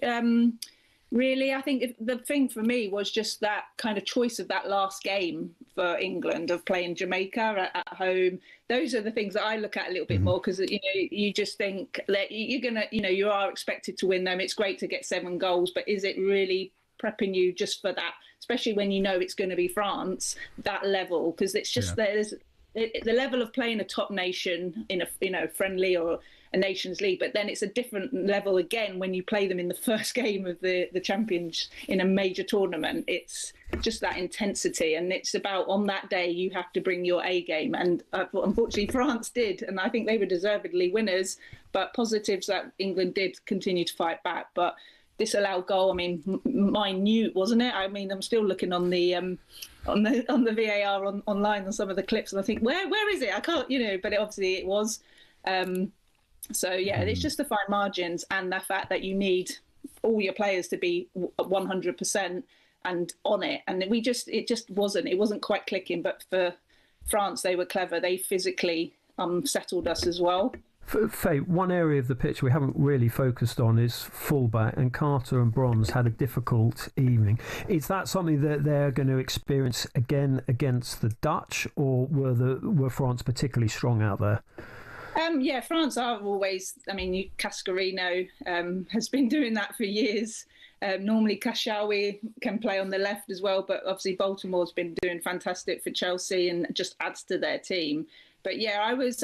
Really, I think the thing for me was just that kind of choice of that last game for England of playing Jamaica at home. Those are the things that I look at a little bit more, because you just think that you're gonna, you are expected to win them. It's great to get 7 goals, but is it really prepping you just for that? Especially when you know it's going to be France, that level, because it's just there's the level of playing a top nation in a friendly or a Nations League, but then it's a different level again when you play them in the first game of the Champions in a major tournament. It's just that intensity, and it's about on that day you have to bring your A game, and unfortunately France did, and I think they were deservedly winners, but positives that England did continue to fight back. But disallowed goal, I mean, minute, wasn't it? I mean, I'm still looking on the VAR online on some of the clips, and I think where is it? I can't, but obviously it was. So yeah, it's just the fine margins and the fact that you need all your players to be 100% and on it, and it wasn't quite clicking. But for France, they were clever. They physically settled us as well. Faye, one area of the pitch we haven't really focused on is fullback, and Carter and Bronze had a difficult evening. Is that something that they're going to experience again against the Dutch, or were France particularly strong out there? Yeah, France are always. I mean, Cascarino has been doing that for years. Normally, Kashawi can play on the left as well, but obviously Baltimore's been doing fantastic for Chelsea and just adds to their team. But yeah, I was,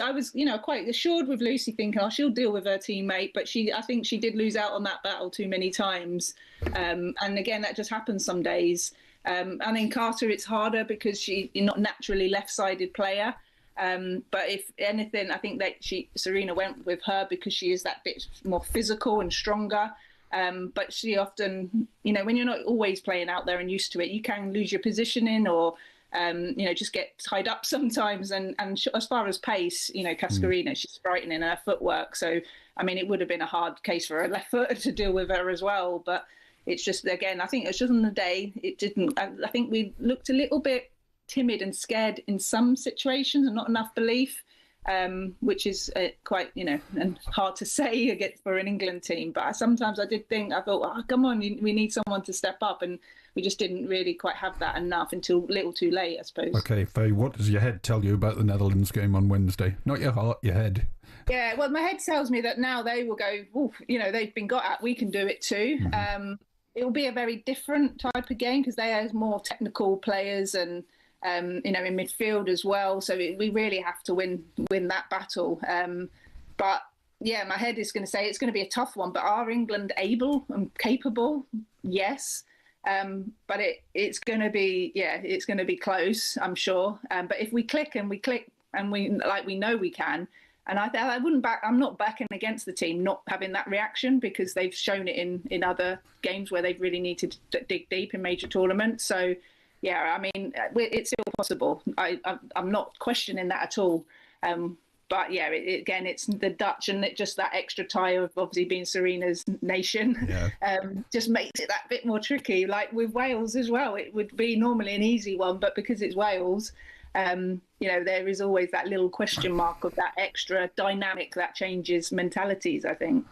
quite assured with Lucy, thinking, oh, she'll deal with her teammate. But I think she did lose out on that battle too many times. And again, that just happens some days. And in Carter, it's harder because she's not naturally left-sided player. But if anything, I think that Serena went with her because she is that bit more physical and stronger. But she often, when you're not always playing out there and used to it, you can lose your positioning or, just get tied up sometimes. And as far as pace, Cascarino, she's frightening in her footwork. So, I mean, it would have been a hard case for a left footer to deal with her as well. But it's just, again, I think it's just on the day, it didn't. I think we looked a little bit timid and scared in some situations and not enough belief, which is quite, and hard to say for an England team. But sometimes I thought, oh, come on, we need someone to step up. And we just didn't really quite have that enough until a little too late, I suppose. Okay, Faye, what does your head tell you about the Netherlands game on Wednesday? Not your heart, your head. Yeah, well, my head tells me that now they will go, they've been got at, we can do it too. It will be a very different type of game because they have more technical players and, in midfield as well. So we really have to win that battle. But yeah, my head is going to say it's going to be a tough one. But are England able and capable? Yes. But it's going to be close, I'm sure. But if we click and we know we can, and I wouldn't back. I'm not backing against the team not having that reaction because they've shown it in other games where they've really needed to dig deep in major tournaments. So. Yeah, I mean, it's still possible. I'm not questioning that at all. But yeah, again, it's the Dutch and just that extra tie of obviously being Serena's nation just makes it that bit more tricky. Like with Wales as well, it would be normally an easy one, but because it's Wales, there is always that little question mark of that extra dynamic that changes mentalities, I think.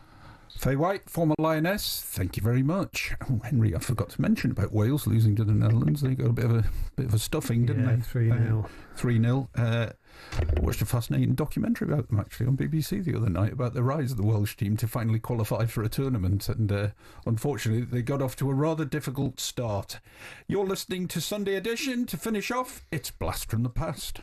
Faye White, former Lioness, thank you very much. Oh, Henry, I forgot to mention about Wales losing to the Netherlands. They got a bit of a stuffing, didn't they? 3-0. 3-0. Watched a fascinating documentary about them actually on BBC the other night about the rise of the Welsh team to finally qualify for a tournament, and unfortunately they got off to a rather difficult start. You're listening to Sunday Edition. To finish off, it's Blast from the Past.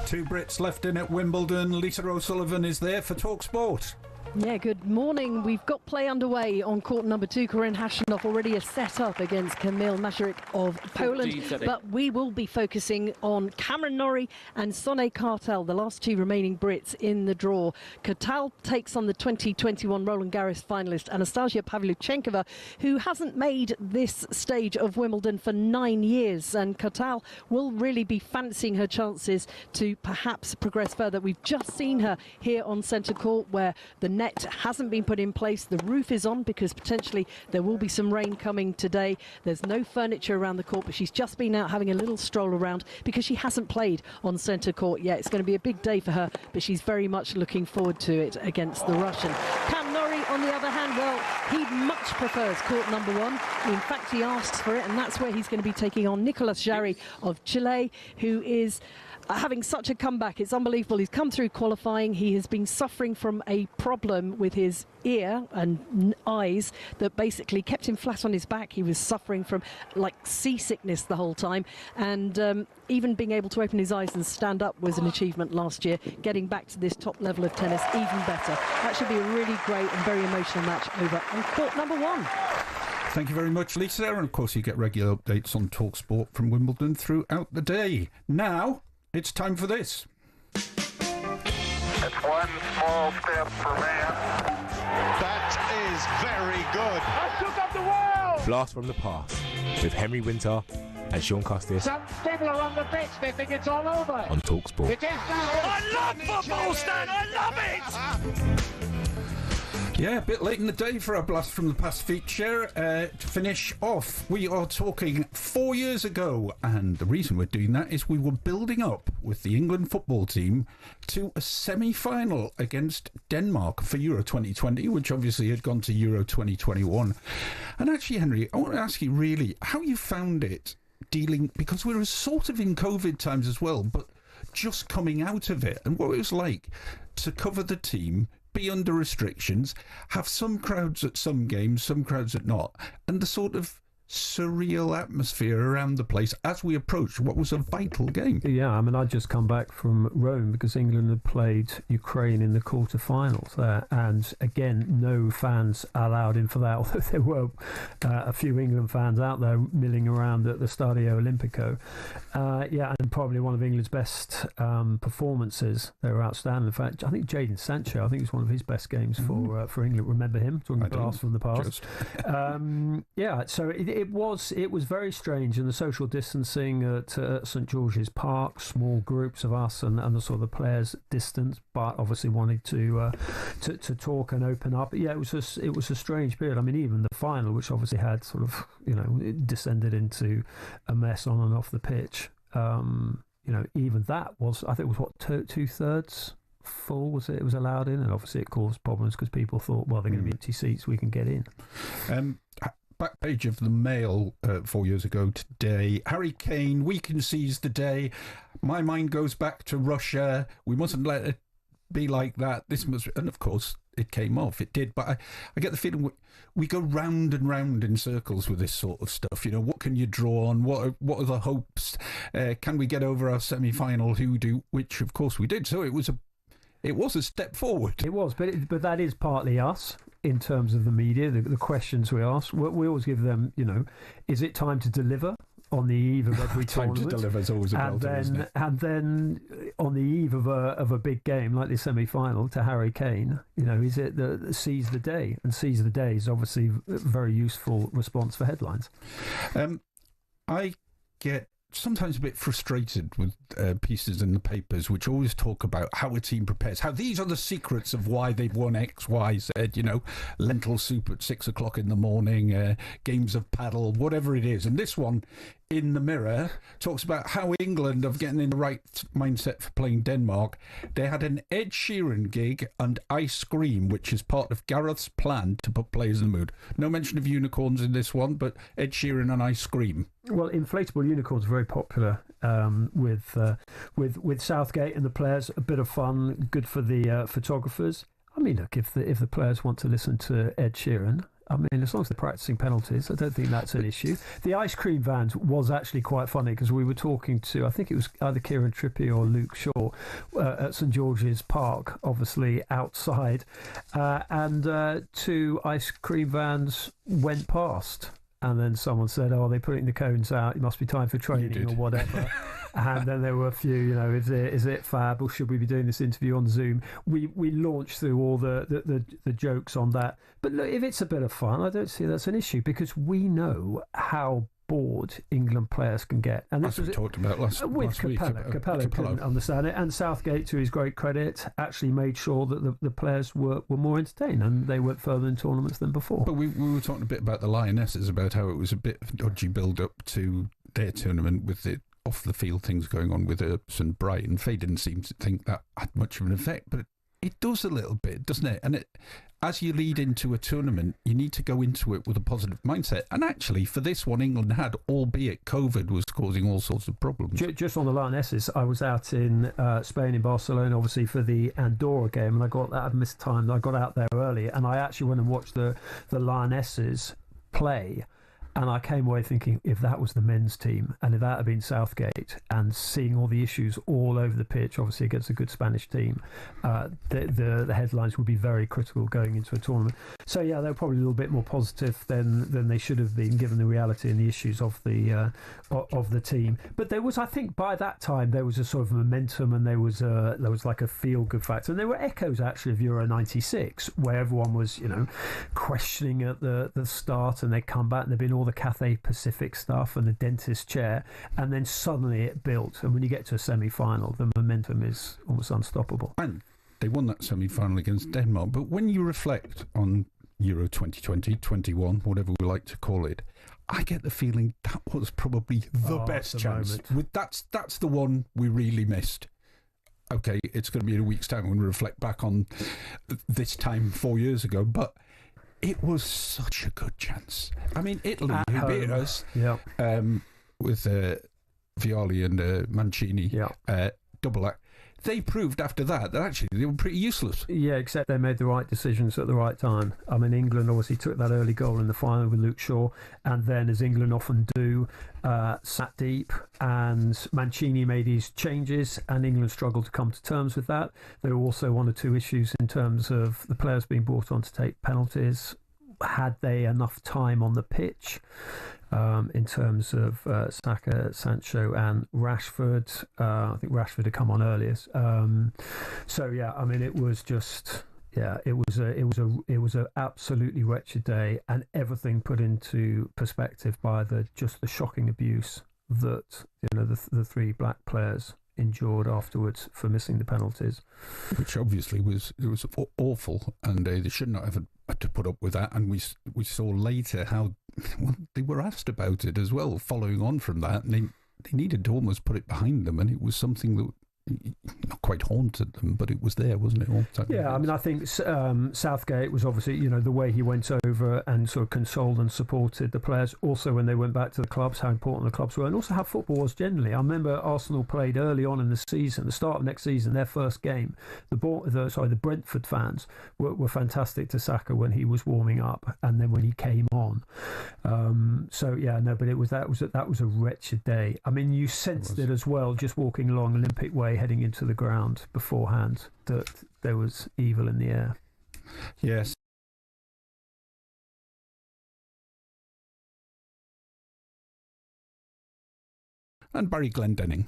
Two Brits left in at Wimbledon. Lisa O'Sullivan is there for talkSPORT. Yeah, good morning. We've got play underway on court number 2. Corinne Hashinoff already a set up against Kamil Masaryk of Poland. But we will be focusing on Cameron Norrie and Sonny Cartel, the last two remaining Brits in the draw. Cartel takes on the 2021 Roland Garros finalist Anastasia Pavlyuchenkova, who hasn't made this stage of Wimbledon for 9 years. And Cartel will really be fancying her chances to perhaps progress further. We've just seen her here on centre court, where the net hasn't been put in place. The roof is on because potentially there will be some rain coming today. There's no furniture around the court, but she's just been out having a little stroll around because she hasn't played on centre court yet. It's going to be a big day for her, but she's very much looking forward to it against the Russian. Cam Norrie, on the other hand, well, he much prefers court number 1. In fact, he asks for it, and that's where he's going to be taking on Nicolas Jarry of Chile, who is having such a comeback. It's unbelievable. He's come through qualifying. He has been suffering from a problem with his ear and eyes that basically kept him flat on his back. He was suffering from like seasickness the whole time, and even being able to open his eyes and stand up was an achievement last year. Getting back to this top level of tennis, even better. That should be a really great and very emotional match over on court number 1. Thank you very much, Lisa. And of course, you get regular updates on talkSPORT from Wimbledon throughout the day. Now, it's time for this. It's one small step for man. That is very good. I took up the world. Blast from the past with Henry Winter and Shaun Custis. Some people are on the pitch. They think it's all over. On talkSPORT. It is now. I love football, Stan. I love it. Yeah, a bit late in the day for our Blast from the Past feature. To finish off, we are talking 4 years ago, and the reason we're doing that is we were building up with the England football team to a semi-final against Denmark for Euro 2020, which obviously had gone to Euro 2021. And actually, Henry, I want to ask you really how you found it dealing, because we were sort of in COVID times as well, but just coming out of it, and what it was like to cover the team, be under restrictions, have some crowds at some games, some crowds at not, and the sort of surreal atmosphere around the place as we approached what was a vital game. Yeah, I mean, I'd just come back from Rome because England had played Ukraine in the quarterfinals there, and again, no fans allowed in for that, although there were a few England fans out there milling around at the Stadio Olimpico. Yeah, and probably one of England's best performances. They were outstanding. In fact, I think Jadon Sancho, I think it was one of his best games for England. Remember him? Talking blast from the past. Yeah, so it was very strange, and the social distancing at St George's Park, small groups of us and the sort of the players distant, but obviously wanted to talk and open up. But yeah, it was a strange period. I mean, even the final, which obviously had sort of it descended into a mess on and off the pitch. Even that was, I think, it was what 2/3 full, was it? It was allowed in, and obviously it caused problems because people thought, well, they're going to be empty seats, we can get in. Back page of the Mail 4 years ago today. Harry Kane, we can seize the day. My mind goes back to Russia. We mustn't let it be like that. This must, and of course it came off. It did, but I get the feeling we go round and round in circles with this sort of stuff. What can you draw on? What are the hopes? Can we get over our semi-final? Which of course we did. So it was a step forward. It was, but that is partly us. In terms of the media, the questions we ask, we always give them, is it time to deliver on the eve of every tournament? Time to deliver is always a belter, isn't it? And then on the eve of a big game like the semi-final to Harry Kane, is it the seize the day? And seize the day is obviously a very useful response for headlines. I get sometimes a bit frustrated with pieces in the papers which always talk about how a team prepares, how these are the secrets of why they've won X, Y, Z, lentil soup at 6 o'clock in the morning, games of paddle, whatever it is. And this one in the Mirror talks about how England are getting in the right mindset for playing Denmark. They had an Ed Sheeran gig and ice cream, which is part of Gareth's plan to put players in the mood. No mention of unicorns in this one, but Ed Sheeran and ice cream. Well, inflatable unicorns are very popular with Southgate and the players. A bit of fun, good for the photographers. I mean, look, if the players want to listen to Ed Sheeran, I mean, as long as they're practicing penalties, I don't think that's an issue. The ice cream vans was actually quite funny because we were talking to, I think it was either Kieran Trippier or Luke Shaw at St George's Park, obviously outside, and 2 ice cream vans went past. And then someone said, "Oh, they're putting the cones out. It must be time for training or whatever." And then there were a few, is it fab or should we be doing this interview on Zoom? We launched through all the jokes on that. But look, if it's a bit of fun, I don't see that's an issue because we know how bored England players can get. And this was we talked about last with Capello. week. Capello couldn't understand it. And Southgate, to his great credit, actually made sure that the players were more entertained and they went further in tournaments than before. But we were talking a bit about the Lionesses, about how it was a bit of a dodgy build-up to their tournament with the off-the-field things going on with Earps and Brighton. Faye didn't seem to think that had much of an effect, but it does a little bit, doesn't it? And as you lead into a tournament, you need to go into it with a positive mindset. And actually, for this one, England had, albeit COVID was causing all sorts of problems. Just on the Lionesses, I was out in Spain, in Barcelona, obviously, for the Andorra game, and I missed time. I got out there early, and I actually went and watched the Lionesses play. And I came away thinking, if that was the men's team and if that had been Southgate and seeing all the issues all over the pitch, obviously against a good Spanish team, the headlines would be very critical going into a tournament. So, yeah, they were probably a little bit more positive than they should have been given the reality and the issues of the team. But there was, I think, by that time, there was a sort of momentum and there was like a feel-good factor. And there were echoes, actually, of Euro 96, where everyone was, questioning at the start and they'd come back and there'd been all the Cathay Pacific stuff and the dentist chair, and then suddenly it built. And when you get to a semi-final, the momentum is almost unstoppable. And they won that semi-final against Denmark. But when you reflect on Euro 2020, 21, whatever we like to call it, I get the feeling that was probably the best chance. That's the one we really missed. Okay, it's going to be in a week's time when we reflect back on this time 4 years ago, but it was such a good chance. I mean, Italy, who beat us with Vialli and Mancini, double act, they proved after that actually they were pretty useless. Yeah, except they made the right decisions at the right time. I mean, England obviously took that early goal in the final with Luke Shaw, and then, as England often do, sat deep, and Mancini made his changes, and England struggled to come to terms with that. There were also 1 or 2 issues in terms of the players being brought on to take penalties. Had they enough time on the pitch? In terms of Saka, Sancho, and Rashford, I think Rashford had come on earliest. So yeah, I mean, it was just it was a absolutely wretched day, and everything put into perspective by the shocking abuse that the 3 black players endured afterwards for missing the penalties, which obviously was awful, and they should not have had to put up with that. And we saw later how they were asked about it as well, following on from that, and they needed to almost put it behind them, and it was something that not quite haunted them, but it was there, wasn't it, all the time? Yeah, I mean, I think Southgate was obviously, the way he went over and sort of consoled and supported the players. Also, when they went back to the clubs, how important the clubs were, and also how football was generally. I remember Arsenal played early on in the season, the start of next season, their first game. The Brentford fans were fantastic to Saka when he was warming up, and then when he came on. That was a wretched day. I mean, you sensed it as well, just walking along Olympic Way, heading into the ground beforehand, that there was evil in the air. Yes. And Barry Glendenning.